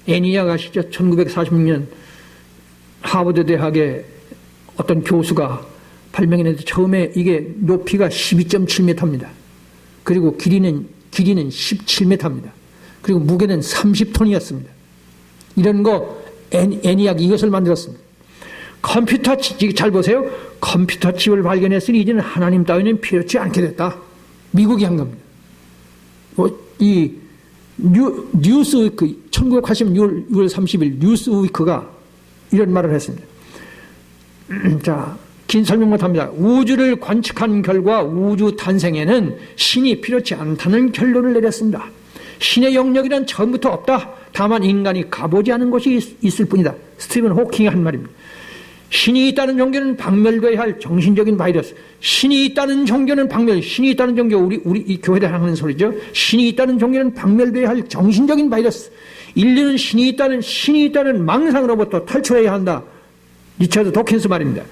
애니악 아시죠? 1946년 하버드 대학의 어떤 교수가 발명했는데 처음에 이게 높이가 12.7m입니다. 그리고 길이는 17m입니다. 그리고 무게는 30톤이었습니다. 이런 거 애니악 이것을 만들었습니다. 컴퓨터 칩, 잘 보세요. 컴퓨터 칩을 발견했으니 이제는 하나님 따위는 필요치 않게 됐다. 미국이 한 겁니다. 이 뉴스위크 1980년 6월 30일 뉴스위크가 이런 말을 했습니다. 자, 긴 설명 못합니다. 우주를 관측한 결과 우주 탄생에는 신이 필요치 않다는 결론을 내렸습니다. 신의 영역이란 처음부터 없다. 다만 인간이 가보지 않은 곳이 있을 뿐이다. 스티븐 호킹이 한 말입니다. 신이 있다는 종교는 박멸돼야 할 정신적인 바이러스. 신이 있다는 종교는 신이 있다는 종교, 우리 이 교회에 하는 소리죠. 신이 있다는 종교는 박멸돼야 할 정신적인 바이러스. 인류는 신이 있다는 망상으로부터 탈출해야 한다. 리처드 도킨스 말입니다.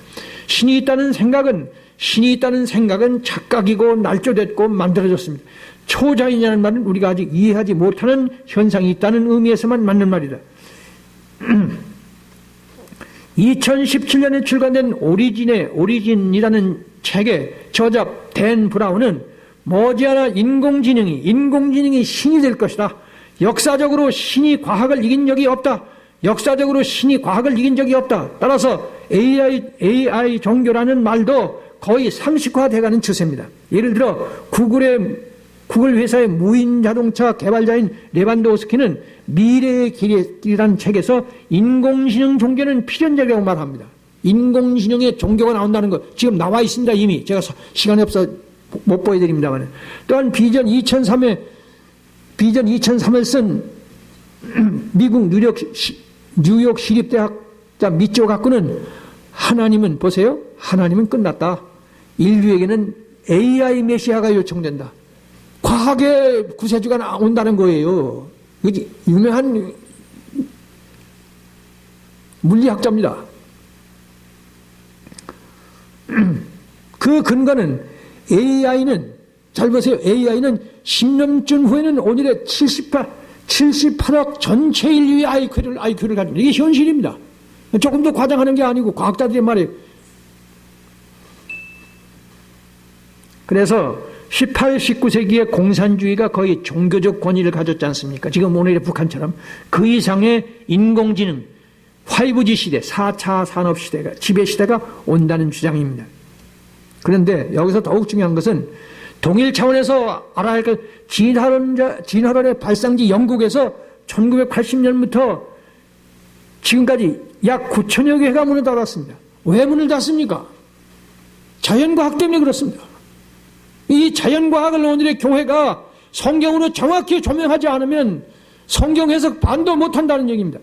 신이 있다는 생각은 착각이고 날조됐고 만들어졌습니다. 초자연이라는 말은 우리가 아직 이해하지 못하는 현상이 있다는 의미에서만 맞는 말이다. 2017년에 출간된 오리진이라는 책의 저자 댄 브라운은 머지않아 인공지능이 신이 될 것이다. 역사적으로 신이 과학을 이긴 적이 없다. 따라서 AI 종교라는 말도 거의 상식화돼가는 추세입니다. 예를 들어 구글 회사의 무인 자동차 개발자인 레반도우스키는 미래의 길이라는 책에서 인공지능 종교는 필연적이라고 말합니다. 인공지능의 종교가 나온다는 것 지금 나와 있습니다. 이미 제가 시간이 없어 못 보여드립니다만. 또한 비전 2003을 쓴 미국 뉴욕 시립대학자 미치오 가쿠는 하나님은 보세요. 하나님은 끝났다. 인류에게는 AI 메시아가 요청된다. 과학의 구세주가 나온다는 거예요. 유명한 물리학자입니다. 그 근거는 잘 보세요. AI는 10년쯤 후에는 오늘의 78억 전체 인류의 IQ를 가집니다. 이게 현실입니다. 조금 더 과장하는 게 아니고 과학자들의 말이에요. 그래서 18, 19세기의 공산주의가 거의 종교적 권위를 가졌지 않습니까? 지금 오늘의 북한처럼 그 이상의 인공지능, 5G 시대, 4차 산업시대가, 지배시대가 온다는 주장입니다. 그런데 여기서 더욱 중요한 것은 동일 차원에서 알아야 할 것, 진화론의 발상지 영국에서 1980년부터 지금까지 약 9천여 개가 문을 닫았습니다. 왜 문을 닫습니까? 자연과학 때문에 그렇습니다. 이 자연과학을 오늘의 교회가 성경으로 정확히 조명하지 않으면 성경 해석 반도 못한다는 얘기입니다.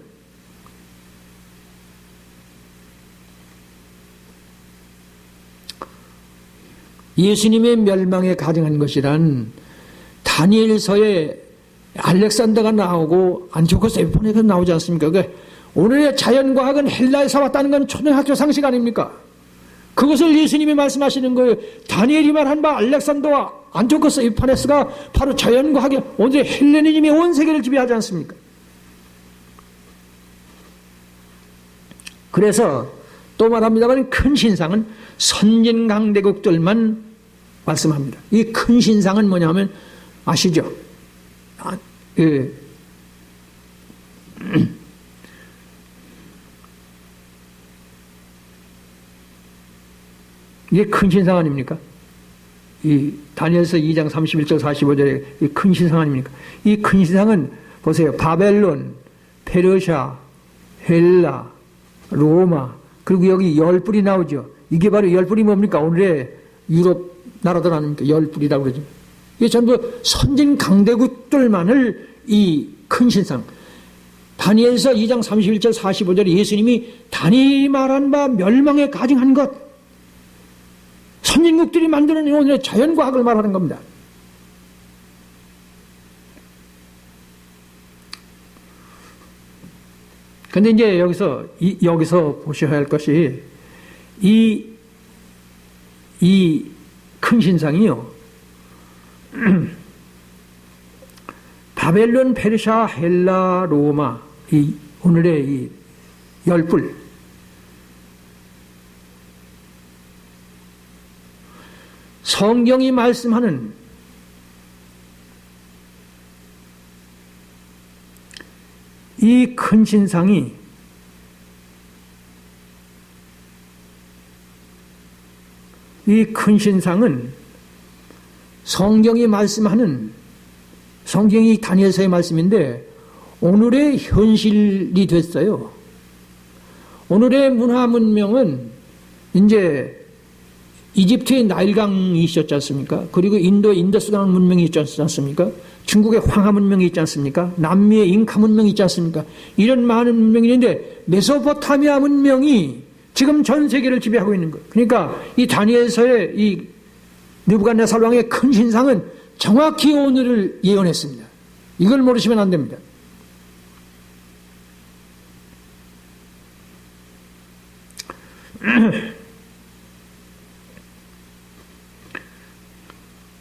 예수님의 멸망에 가증한 것이란 다니엘서의 알렉산더가 나오고 안티오코스 에피파네가 나오지 않습니까? 오늘의 자연과학은 헬라에서 왔다는 건 초등학교 상식 아닙니까? 그것을 예수님이 말씀하시는 거예요. 다니엘이 말한 바 알렉산더와 안티오코스 에피파네스가 바로 자연과학의 오늘의 헬레니즘이 온 세계를 지배하지 않습니까? 그래서 또 말합니다만 큰 신상은 선진강대국들만 말씀합니다. 이 큰 신상은 뭐냐면 아시죠? 이게 큰 신상 아닙니까? 이 다니엘서 2장 31절 45절에 이 큰 신상 아닙니까? 이 큰 신상은 보세요. 바벨론, 페르시아, 헬라, 로마, 그리고 여기 열뿔이 나오죠. 이게 바로 열뿔이 뭡니까? 오늘의 유럽 나라들 아닙니까? 열뿔이라고 그러죠. 이게 전부 선진 강대국들만을 이 큰 신상. 다니엘서 2장 31절 45절에 예수님이 다니엘이 말한 바 멸망에 가증한 것. 선진국들이 만드는 오늘의 자연과학을 말하는 겁니다. 근데 이제 여기서 보셔야 할 것이 이 큰 신상이요. 바벨론, 페르시아, 헬라, 로마, 오늘의 이 열불. 성경이 말씀하는 이 큰 신상이 이 큰 신상은 성경이 말씀하는 성경이 다니엘서의 말씀인데 오늘의 현실이 됐어요. 오늘의 문화 문명은 이제 이집트의 나일강이 있었지 않습니까? 그리고 인도의 인더스강 문명이 있지 않습니까? 중국의 황하 문명이 있지 않습니까? 남미의 잉카 문명이 있지 않습니까? 이런 많은 문명이 있는데 메소포타미아 문명이 지금 전 세계를 지배하고 있는 거예요. 그러니까 이 다니엘서의 이 느부갓네살 왕의 큰 신상은 정확히 오늘을 예언했습니다. 이걸 모르시면 안 됩니다.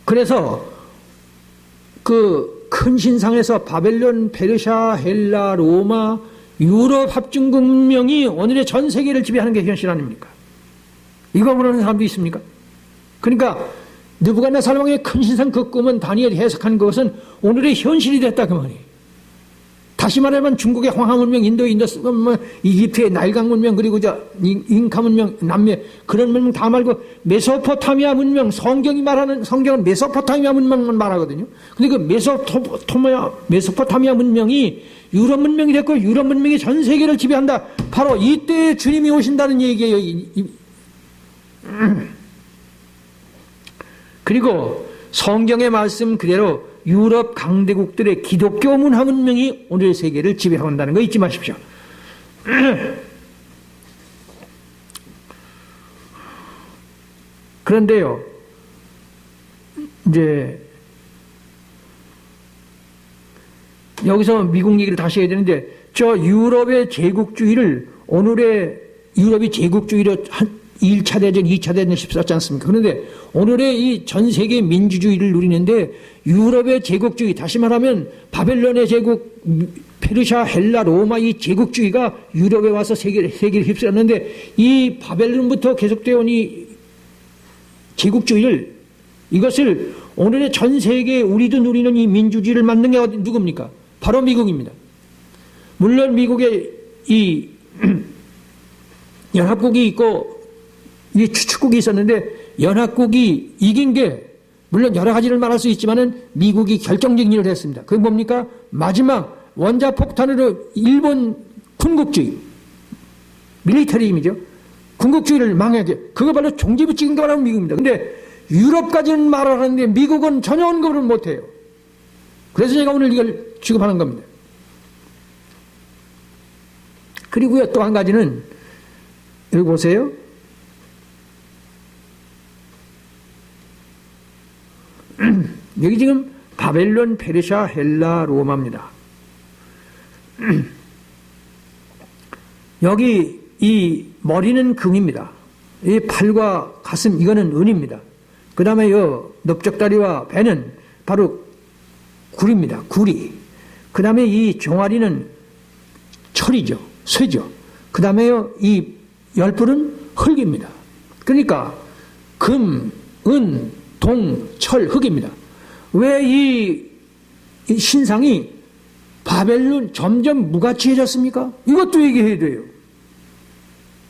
그래서 그 큰 신상에서 바벨론, 페르시아, 헬라, 로마, 유럽 합중국 문명이 오늘의 전 세계를 지배하는 게 현실 아닙니까? 이거 모르는 사람도 있습니까? 그러니까 느부갓네살 왕의 큰 신상 그 꿈은 다니엘이 해석한 것은 오늘의 현실이 됐다 그 말이에요. 다시 말하면 중국의 황하 문명, 인도의 인더스 문명, 이집트의 나일강 문명, 그리고 잉카 문명, 남미 그런 문명 다 말고 메소포타미아 문명, 성경은 메소포타미아 문명만 말하거든요. 근데 그 메소포타미아 문명이 유럽 문명이 됐고 유럽 문명이 전 세계를 지배한다. 바로 이때 주님이 오신다는 얘기예요. 그리고 성경의 말씀 그대로 유럽 강대국들의 기독교 문화 문명이 오늘 세계를 지배하고 있다는 거 잊지 마십시오. 그런데요, 이제 여기서 미국 얘기를 다시 해야 되는데, 저 유럽의 제국주의를 오늘의 유럽이 제국주의로 1차 대전, 2차 대전 14지 않습니까? 그런데 오늘의 이 전 세계 민주주의를 누리는데 유럽의 제국주의, 다시 말하면 바벨론의 제국, 페르시아, 헬라, 로마 이 제국주의가 유럽에 와서 세계를 휩쓸었는데 이 바벨론부터 계속되어 온 이 제국주의를 이것을 오늘의 전 세계에 우리도 누리는 이 민주주의를 만든 게 누굽니까? 바로 미국입니다. 물론 미국의 이 연합국이 있고 이 추축국이 있었는데 연합국이 이긴 게 물론 여러 가지를 말할 수 있지만은 미국이 결정적인 일을 했습니다. 그게 뭡니까? 마지막 원자폭탄으로 일본 군국주의, 밀리터리임이죠. 군국주의를 망하게. 그거 바로 종지부 찍은 게 바로 미국입니다. 근데 유럽까지는 말하는데 미국은 전혀 언급을 못해요. 그래서 제가 오늘 이걸 취급하는 겁니다. 그리고요, 또 한 가지는 여기 보세요. 여기 지금 바벨론, 페르시아, 헬라, 로마입니다. 여기 이 머리는 금입니다. 이 팔과 가슴 이거는 은입니다. 그 다음에 이 넓적다리와 배는 바로 구리입니다. 구리. 그 다음에 이 종아리는 철이죠. 쇠죠. 그 다음에 이 열불은 흙입니다. 그러니까 금, 은, 동, 철, 흙입니다. 왜 이 신상이 바벨론 점점 무가치해졌습니까? 이것도 얘기해야 돼요.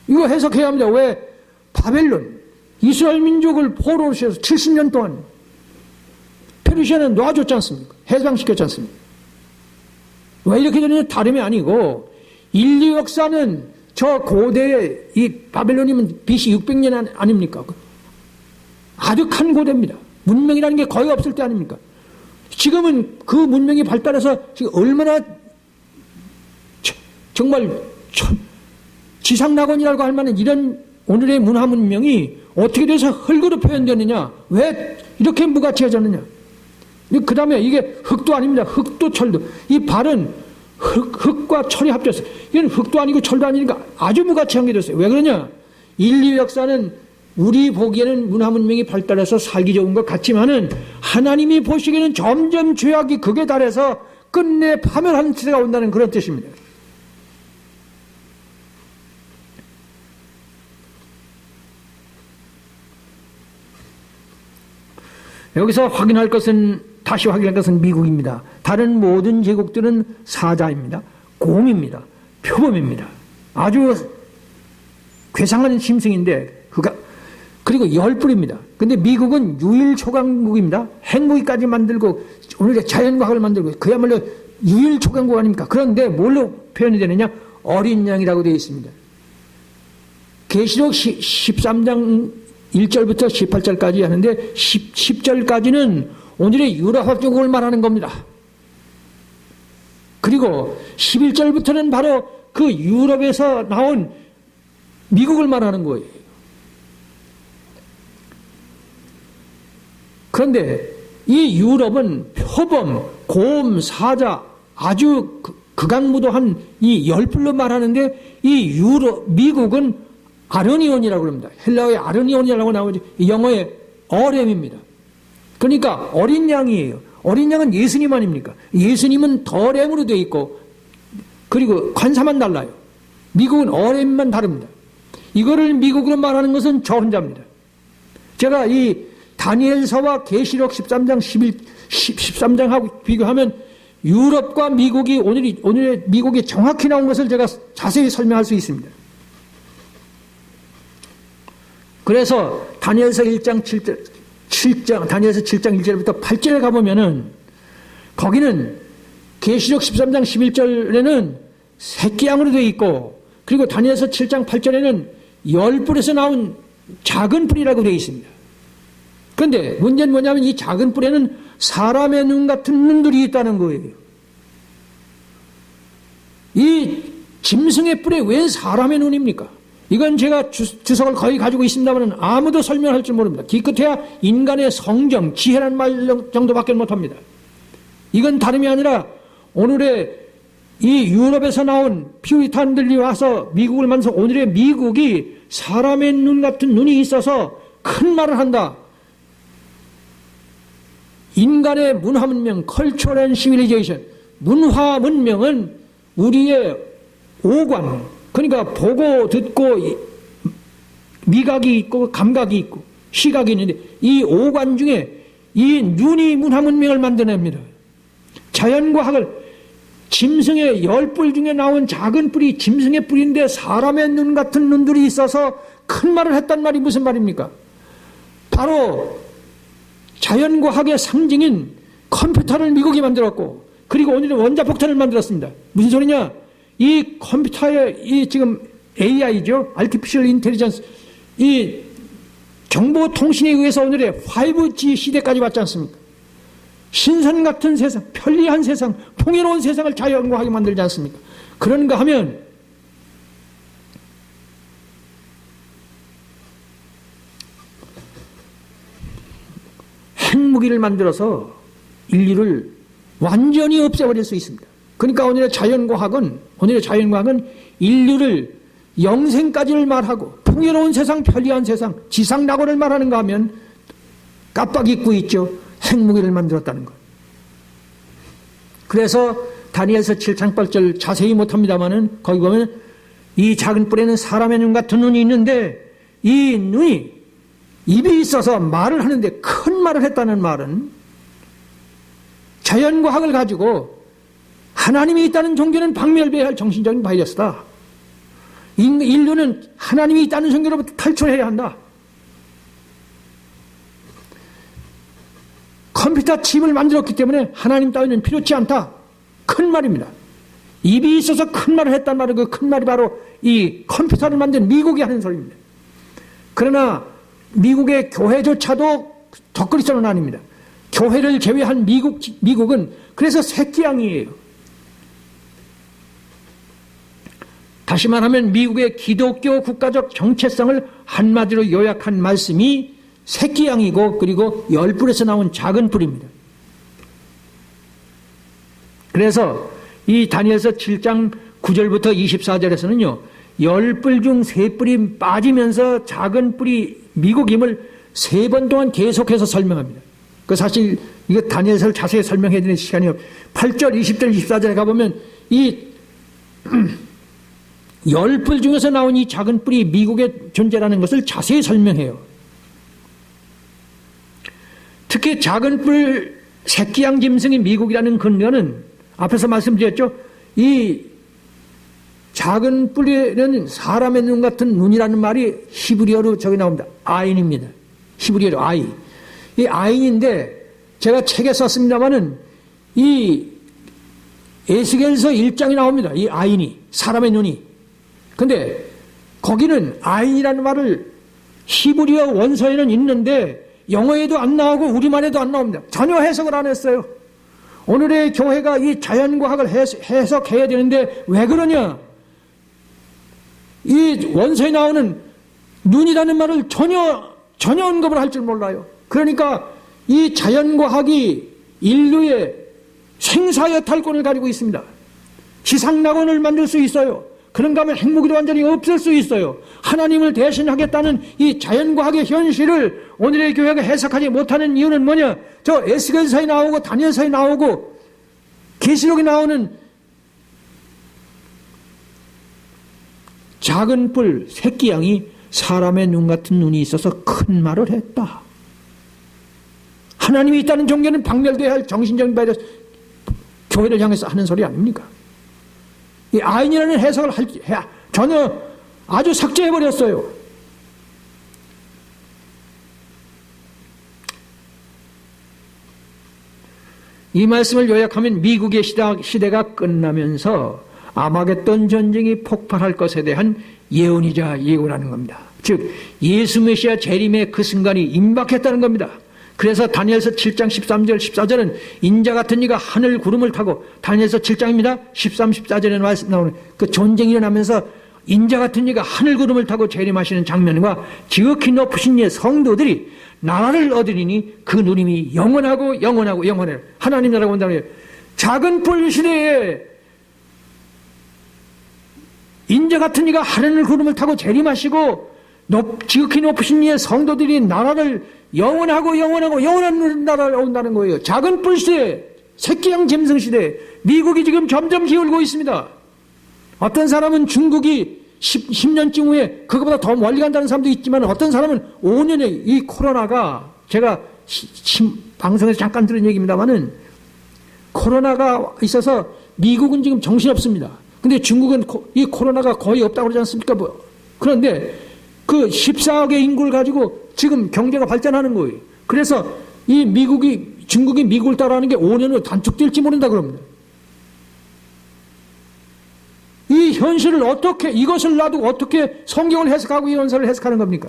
이거 해석해야 합니다. 왜 바벨론, 이스라엘 민족을 포로로 시켜서 70년 동안 페르시아는 놔줬지 않습니까? 해방시켰지 않습니까? 왜 이렇게 되느냐? 다름이 아니고 인류 역사는 저 고대의 이 바벨론이면 BC 600년 아닙니까? 아득한 고대입니다. 문명이라는 게 거의 없을 때 아닙니까? 지금은 그 문명이 발달해서 지금 얼마나 정말 지상낙원이라고 할 만한 이런 오늘의 문화 문명이 어떻게 돼서 흙으로 표현되느냐? 왜 이렇게 무가치해졌느냐? 그 다음에 이게 흙도 아닙니다. 흙도 철도. 이 발은 흙과 철이 합쳐서 이건 흙도 아니고 철도 아니니까 아주 무가치한 게 됐어요. 왜 그러냐? 인류 역사는 우리 보기에는 문화 문명이 발달해서 살기 좋은 것 같지만은 하나님이 보시기에는 점점 죄악이 극에 달해서 끝내 파멸하는 시대가 온다는 그런 뜻입니다. 여기서 다시 확인할 것은 미국입니다. 다른 모든 제국들은 사자입니다. 곰입니다. 표범입니다. 아주 괴상한 심승인데, 그리고 열불입니다. 근데 미국은 유일초강국입니다. 핵무기까지 만들고, 오늘의 자연과학을 만들고, 그야말로 유일초강국 아닙니까? 그런데 뭘로 표현이 되느냐? 어린 양이라고 되어 있습니다. 계시록 13장 1절부터 18절까지 하는데 10절까지는 오늘의 유럽합중국을 말하는 겁니다. 그리고 11절부터는 바로 그 유럽에서 나온 미국을 말하는 거예요. 그런데 이 유럽은 표범, 곰, 사자 아주 극악무도한 이 열불로 말하는데 이 미국은 아르니온이라고 합니다. 헬라어의 아르니온이라고 나오죠. 영어의 어렘입니다. 그러니까 어린 양이에요. 어린 양은 예수님 아닙니까? 예수님은 더렘으로 되어 있고 그리고 관사만 달라요. 미국은 어렘만 다릅니다. 이거를 미국으로 말하는 것은 저 혼자입니다. 제가 이 다니엘서와 계시록 13장 13장하고 비교하면 유럽과 미국이 오늘의 미국이 정확히 나온 것을 제가 자세히 설명할 수 있습니다. 그래서 다니엘서 7장 1절부터 8절에 가보면은 거기는 계시록 13장 11절에는 새끼양으로 되어 있고 그리고 다니엘서 7장 8절에는 열불에서 나온 작은 뿔이라고 되어 있습니다. 그런데 문제는 뭐냐면 이 작은 뿔에는 사람의 눈 같은 눈들이 있다는 거예요. 이 짐승의 뿔에 왜 사람의 눈입니까? 이건 제가 주석을 거의 가지고 있습니다만 아무도 설명할 줄 모릅니다. 기껏해야 인간의 성정, 지혜라는 말 정도밖에 못합니다. 이건 다름이 아니라 오늘의 이 유럽에서 나온 퓨리탄들이 와서 미국을 만들어서 오늘의 미국이 사람의 눈 같은 눈이 있어서 큰 말을 한다. 인간의 문화 문명, Culture and Civilization, 문화 문명은 우리의 오관, 그러니까 보고 듣고 미각이 있고 감각이 있고 시각이 있는데 이 오관 중에 이 눈이 문화 문명을 만들어냅니다. 자연과학을 짐승의 열뿔 중에 나온 작은 뿔이 짐승의 뿔인데 사람의 눈 같은 눈들이 있어서 큰 말을 했단 말이 무슨 말입니까? 바로 자연과학의 상징인 컴퓨터를 미국이 만들었고 그리고 오늘은 원자폭탄을 만들었습니다. 무슨 소리냐? 이 컴퓨터의 이 지금 AI죠. Artificial Intelligence 이 정보통신에 의해서 오늘의 5G 시대까지 왔지 않습니까? 신선 같은 세상, 편리한 세상, 풍요로운 세상을 자연과학이 만들지 않습니까? 그런가 하면 핵무기를 만들어서 인류를 완전히 없애버릴 수 있습니다. 그러니까 오늘의 자연과학은 인류를 영생까지를 말하고 풍요로운 세상, 편리한 세상, 지상낙원을 말하는가 하면 깜빡 잊고 있죠. 핵무기를 만들었다는 것. 그래서 다니엘서 7장 8절 자세히 못합니다마는 거기 보면 이 작은 뿔에는 사람의 눈 같은 눈이 있는데 이 눈이 입이 있어서 말을 하는데 큰 말을 했다는 말은 자연과학을 가지고 하나님이 있다는 종교는 박멸돼야 할 정신적인 바이러스다. 인류는 하나님이 있다는 종교로부터 탈출해야 한다. 컴퓨터 칩을 만들었기 때문에 하나님 따위는 필요치 않다. 큰 말입니다. 입이 있어서 큰 말을 했단 말은 그 큰 말이 바로 이 컴퓨터를 만든 미국이 하는 소리입니다. 그러나 미국의 교회조차도 적그리스도는 아닙니다. 교회를 제외한 미국은 그래서 새끼양이에요. 다시 말하면 미국의 기독교 국가적 정체성을 한마디로 요약한 말씀이 새끼양이고 그리고 열 뿔에서 나온 작은 뿔입니다. 그래서 이 다니엘서 7장 9절부터 24절에서는요. 열 뿔 중 세 뿔이 빠지면서 작은 뿔이 미국임을 3번 동안 계속해서 설명합니다. 그 사실 이거 다니엘서를 자세히 설명해야 되는 시간이 8절, 20절, 24절에 가보면 이 열 뿔 중에서 나온 이 작은 뿔이 미국의 존재라는 것을 자세히 설명해요. 특히 작은 뿔 새끼양 짐승이 미국이라는 근거는 앞에서 말씀드렸죠. 이 작은 뿔에는 사람의 눈 같은 눈이라는 말이 히브리어로 저기 나옵니다. 아인입니다. 히브리어로 아이. 이 아인인데 제가 책에 썼습니다마는 이 에스겔서 1장이 나옵니다. 이 아인이 사람의 눈이. 근데 거기는 아인이라는 말을 히브리어 원서에는 있는데 영어에도 안 나오고 우리말에도 안 나옵니다. 전혀 해석을 안 했어요. 오늘의 교회가 이 자연과학을 해석해야 되는데 왜 그러냐? 이 원서에 나오는 눈이라는 말을 전혀 언급을 할 줄 몰라요. 그러니까 이 자연과학이 인류의 생사여탈권을 가지고 있습니다. 지상낙원을 만들 수 있어요. 그런가 하면 핵무기도 완전히 없앨 수 있어요. 하나님을 대신하겠다는 이 자연과학의 현실을 오늘의 교회가 해석하지 못하는 이유는 뭐냐? 저 에스겔서에 나오고 다니엘서에 나오고 계시록에 나오는 작은 뿔 새끼양이 사람의 눈 같은 눈이 있어서 큰 말을 했다. 하나님이 있다는 종교는 박멸돼야 할 정신적인 바이러스 교회를 향해서 하는 소리 아닙니까? 이 아인이라는 해석을 전혀 아주 삭제해버렸어요. 이 말씀을 요약하면 미국의 시대가 끝나면서 아마겟돈 전쟁이 폭발할 것에 대한 예언이자 예고라는 겁니다. 즉 예수 메시아 재림의 그 순간이 임박했다는 겁니다. 그래서 다니엘서 7장 13절 14절은 인자 같은 이가 하늘 구름을 타고 다니엘서 7장입니다. 13, 14절에 나오는 그 전쟁이 일어나면서 인자 같은 이가 하늘 구름을 타고 재림하시는 장면과 지극히 높으신 이의 성도들이 나라를 얻으리니 그 누림이 영원하고 영원하고 영원해. 하나님 나라가 온다는 거예요. 작은 뿔 시대에 인자 같은 이가 하늘 구름을 타고 재림하시고 지극히 높으신 이의 성도들이 나라를 영원하고 영원한 나라를 온다는 거예요. 작은 뿔 시대, 새끼양 짐승 시대, 미국이 지금 점점 기울고 있습니다. 어떤 사람은 중국이 10년쯤 후에 그거보다 더 멀리 간다는 사람도 있지만 어떤 사람은 5년에 이 코로나가 제가 방송에서 잠깐 들은 얘기입니다만은 코로나가 있어서 미국은 지금 정신없습니다. 근데 중국은 이 코로나가 거의 없다고 그러지 않습니까? 그런데 그 14억의 인구를 가지고 지금 경제가 발전하는 거예요. 그래서 이 중국이 미국을 따라하는 게 5년 후 단축될지 모른다 그럽니다. 이 현실을 이것을 놔두고 어떻게 성경을 해석하고 이 원서를 해석하는 겁니까?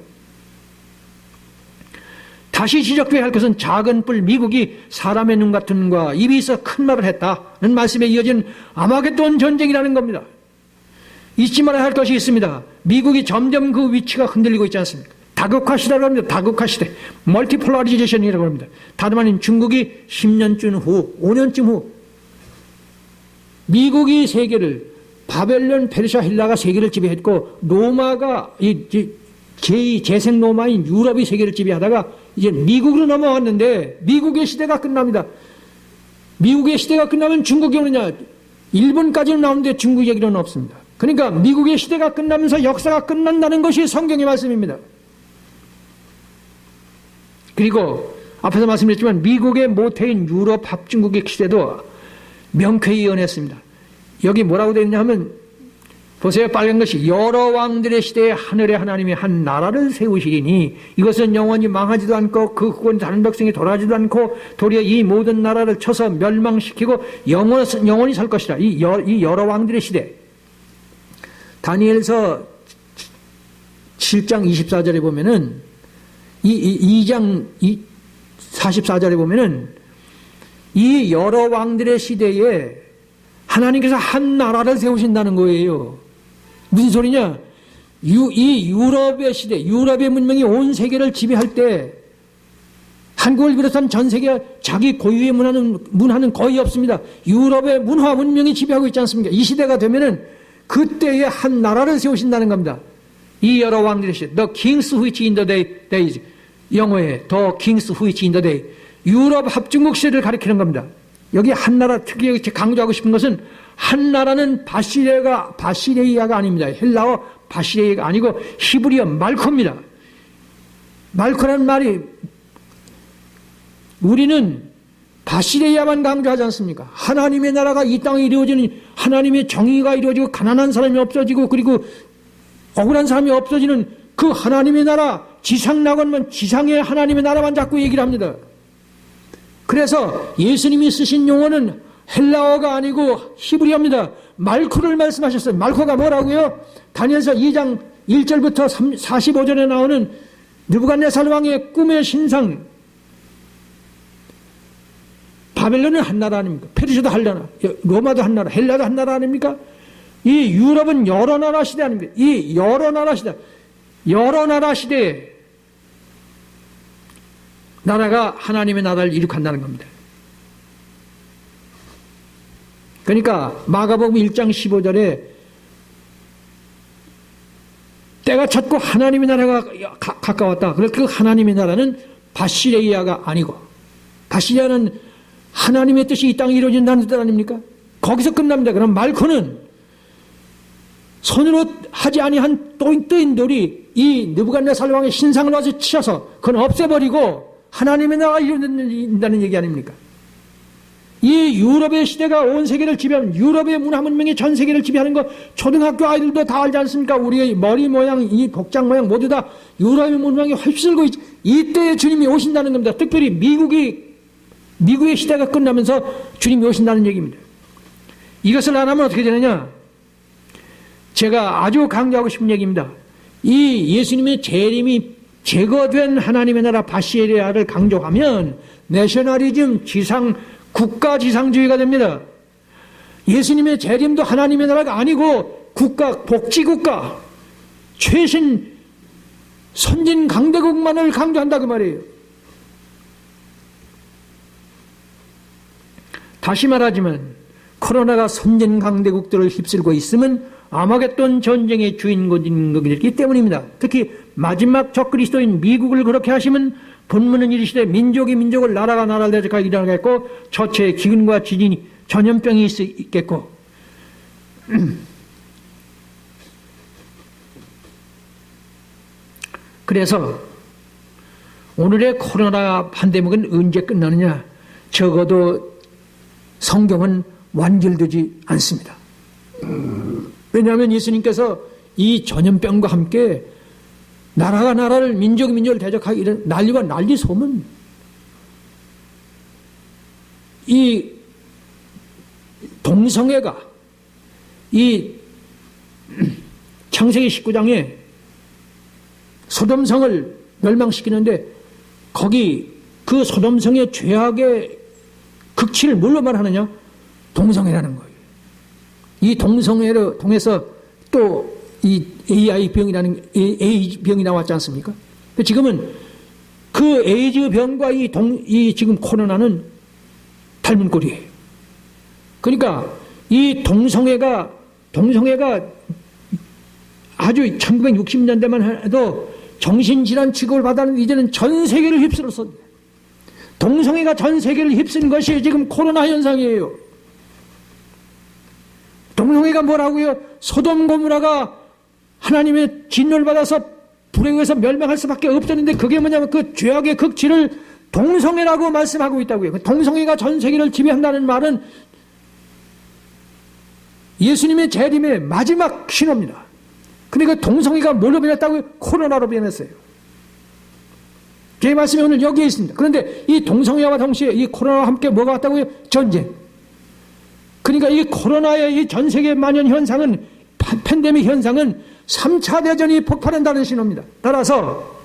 다시 지적해야 할 것은 작은 뿔 미국이 사람의 눈 같은 눈과 입이 있어 큰 말을 했다는 말씀에 이어진 아마겟돈 전쟁이라는 겁니다. 잊지 말아야 할 것이 있습니다. 미국이 점점 그 위치가 흔들리고 있지 않습니까? 다극화 시대라고 합니다. 다극화 시대. 멀티폴라리제이션이라고 합니다. 다름 아닌 중국이 10년쯤 후, 5년쯤 후 미국이 세계를, 바벨론, 페르시아, 헬라가 세계를 지배했고 로마가 제2 재생 로마인 유럽이 세계를 지배하다가 이제 미국으로 넘어왔는데 미국의 시대가 끝납니다. 미국의 시대가 끝나면 중국이 오느냐? 일본까지는 나오는데 중국 얘기는 없습니다. 그러니까 미국의 시대가 끝나면서 역사가 끝난다는 것이 성경의 말씀입니다. 그리고 앞에서 말씀드렸지만 미국의 모태인 유럽 합중국의 시대도 명쾌히 예언했습니다. 여기 뭐라고 되어 있냐 하면 보세요. 빨간 것이 여러 왕들의 시대에 하늘의 하나님이 한 나라를 세우시리니 이것은 영원히 망하지도 않고 그 후원 다른 백성이 돌아가지도 않고 도리어 이 모든 나라를 쳐서 멸망시키고 영원히 살 것이라. 이 여러 왕들의 시대. 다니엘서 7장 24절에 보면은 이 2장 44절에 보면은 이 여러 왕들의 시대에 하나님께서 한 나라를 세우신다는 거예요. 무슨 소리냐? 이 유럽의 시대, 유럽의 문명이 온 세계를 지배할 때 한국을 비롯한 전 세계 자기 고유의 문화는 거의 없습니다. 유럽의 문화 문명이 지배하고 있지 않습니까? 이 시대가 되면은 그때에 한 나라를 세우신다는 겁니다. 이 여러 왕들의 시대, The Kings which in the days, 영어에 The Kings which in the day, 유럽 합중국 시대를 가리키는 겁니다. 여기 한 나라 특히 강조하고 싶은 것은 한 나라는 바시레이아가 아닙니다. 헬라어 바시레이아가 아니고 히브리어 말코입니다. 말코라는 말이 우리는 바시레이아만 강조하지 않습니까? 하나님의 나라가 이 땅에 이루어지는 하나님의 정의가 이루어지고 가난한 사람이 없어지고 그리고 억울한 사람이 없어지는 그 하나님의 나라 지상낙원만 지상의 하나님의 나라만 자꾸 얘기를 합니다. 그래서 예수님이 쓰신 용어는 헬라어가 아니고 히브리어입니다. 말코를 말씀하셨어요. 말코가 뭐라고요? 다니엘서 2장 1절부터 45절에 나오는 느부갓네살 왕의 꿈의 신상. 바벨론은 한 나라 아닙니까? 페르시아도 한 나라, 로마도 한 나라, 헬라도 한 나라 아닙니까? 이 유럽은 여러 나라 시대 아닙니까? 이 여러 나라 시대에 나라가 하나님의 나라를 이룩한다는 겁니다. 그러니까 마가복음 1장 15절에 때가 찼고 하나님의 나라가 가까웠다. 그래서 그 하나님의 나라는 바시레이아가 아니고 바시레이아는 하나님의 뜻이 이 땅에 이루어진다는 뜻 아닙니까? 거기서 끝납니다. 그럼 말코는 손으로 하지 아니한 뜨인 돌이 이 느부갓네살 왕의 신상을 와서 치셔서 그건 없애버리고 하나님의 나라가 이루어진다는 얘기 아닙니까? 이 유럽의 시대가 온 세계를 지배하는 유럽의 문화 문명이 전 세계를 지배하는 거 초등학교 아이들도 다 알지 않습니까? 우리의 머리 모양, 이 복장 모양 모두 다 유럽의 문명이 휩쓸고 있지. 이때에 주님이 오신다는 겁니다. 특별히 미국의 시대가 끝나면서 주님이 오신다는 얘기입니다. 이것을 안 하면 어떻게 되느냐? 제가 아주 강조하고 싶은 얘기입니다. 이 예수님의 재림이 제거된 하나님의 나라 바시레이아를 강조하면 내셔널리즘 국가 지상주의가 됩니다. 예수님의 재림도 하나님의 나라가 아니고 복지국가, 최신 선진 강대국만을 강조한다 그 말이에요. 다시 말하지만 코로나가 선진 강대국들을 휩쓸고 있으면 아마겟돈 전쟁의 주인공이기 때문입니다. 특히 마지막 적그리스도인 미국을 그렇게 하시면 본문은 이르시되 민족이 민족을 나라가 나라를 대적하게 일어나겠고 저체에 기근과 지진이 전염병이 있겠고 그래서 오늘의 코로나 팬데믹은 언제 끝나느냐? 적어도 성경은 완결되지 않습니다. 왜냐하면 예수님께서 이 전염병과 함께 나라가 나라를 민족이 민족을 대적하기 이런 난리와 난리 소문. 이 동성애가 이 창세기 19장에 소돔성을 멸망시키는데 거기 그 소돔성의 죄악의 극치를 뭘로 말하느냐? 동성애라는 거예요. 이 동성애를 통해서 또 이 AI 병이 나왔지 않습니까? 지금은 그 에이즈 병과 이 지금 코로나는 닮은 꼴이에요. 그러니까 이 동성애가 아주 1960년대만 해도 정신질환 취급을 받았는데 이제는 전 세계를 휩쓸었어. 동성애가 전 세계를 휩쓴 것이 지금 코로나 현상이에요. 동성애가 뭐라고요? 소돔 고모라가 하나님의 진노를 받아서 불에 의해서 멸망할 수밖에 없었는데 그게 뭐냐면 그 죄악의 극치를 동성애라고 말씀하고 있다고요. 동성애가 전 세계를 지배한다는 말은 예수님의 재림의 마지막 신호입니다. 근데 그 동성애가 뭘로 변했다고요? 코로나로 변했어요. 제 말씀이 오늘 여기에 있습니다. 그런데 이 동성애와 동시에 이 코로나와 함께 뭐가 왔다고요? 전쟁. 그러니까 이 코로나의 이 전 세계 만연 현상은, 팬데믹 현상은 3차 대전이 폭발한다는 신호입니다. 따라서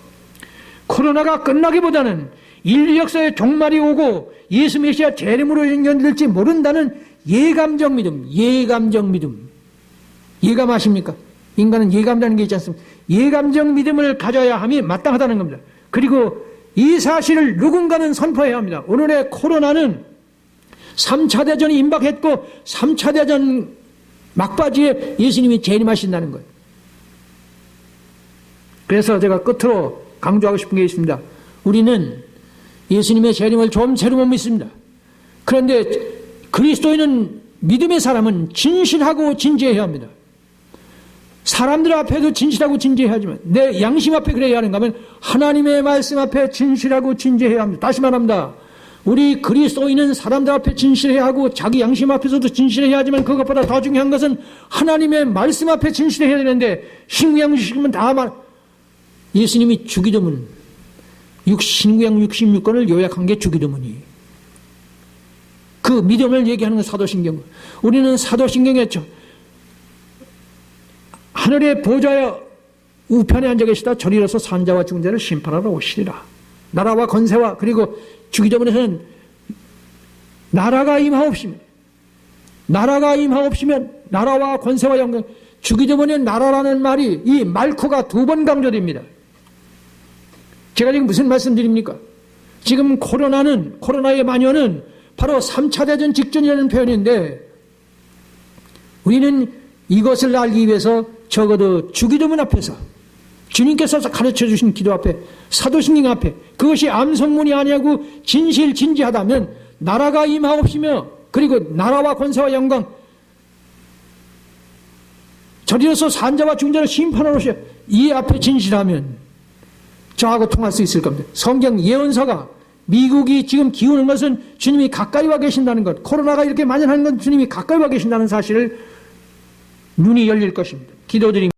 코로나가 끝나기보다는 인류 역사의 종말이 오고 예수 메시아 재림으로 연결될지 모른다는 예감적 믿음. 예감하십니까? 인간은 예감이라는 게 있지 않습니까? 예감적 믿음을 가져야 함이 마땅하다는 겁니다. 그리고 이 사실을 누군가는 선포해야 합니다. 오늘의 코로나는 3차 대전이 임박했고 3차 대전 막바지에 예수님이 재림하신다는 거예요. 그래서 제가 끝으로 강조하고 싶은 게 있습니다. 우리는 예수님의 재림을 좀처럼 못 믿습니다. 그런데 그리스도인은 믿음의 사람은 진실하고 진지해야 합니다. 사람들 앞에도 진실하고 진지해야 하지만 내 양심 앞에 그래야 하는가 하면 하나님의 말씀 앞에 진실하고 진지해야 합니다. 다시 말합니다. 우리 그리스도인은 사람들 앞에 진실해야 하고 자기 양심 앞에서도 진실해야 하지만 그것보다 더 중요한 것은 하나님의 말씀 앞에 진실해야 되는데 신구약 60은 다 예수님이 주기도문 신구약 66권을 요약한 게 주기도문이 그 믿음을 얘기하는 건 사도신경. 우리는 사도신경에 하늘의 보좌의 우편에 앉아 계시다 저리로서 산자와 죽은 자를 심판하러 오시리라. 나라와 권세와 그리고 주기도문에서는 나라가 임하옵시면 나라와 권세와 영광. 주기도문에 나라라는 말이 이 말코가 2번 강조됩니다. 제가 지금 무슨 말씀드립니까? 지금 코로나의 만연은 바로 3차 대전 직전이라는 표현인데 우리는 이것을 알기 위해서 적어도 주기도문 앞에서 주님께서 가르쳐 주신 기도 앞에 사도신경 앞에 그것이 암송문이 아니하고 진실진지하다면 나라가 임하옵시며 그리고 나라와 권세와 영광 저리로서 산자와 중자를 심판하러 오시오. 이 앞에 진실하면 저하고 통할 수 있을 겁니다. 성경 예언서가 미국이 지금 기우는 것은 주님이 가까이 와 계신다는 것, 코로나가 이렇게 만연하는 건 주님이 가까이 와 계신다는 사실을 눈이 열릴 것입니다. 기도드립니다.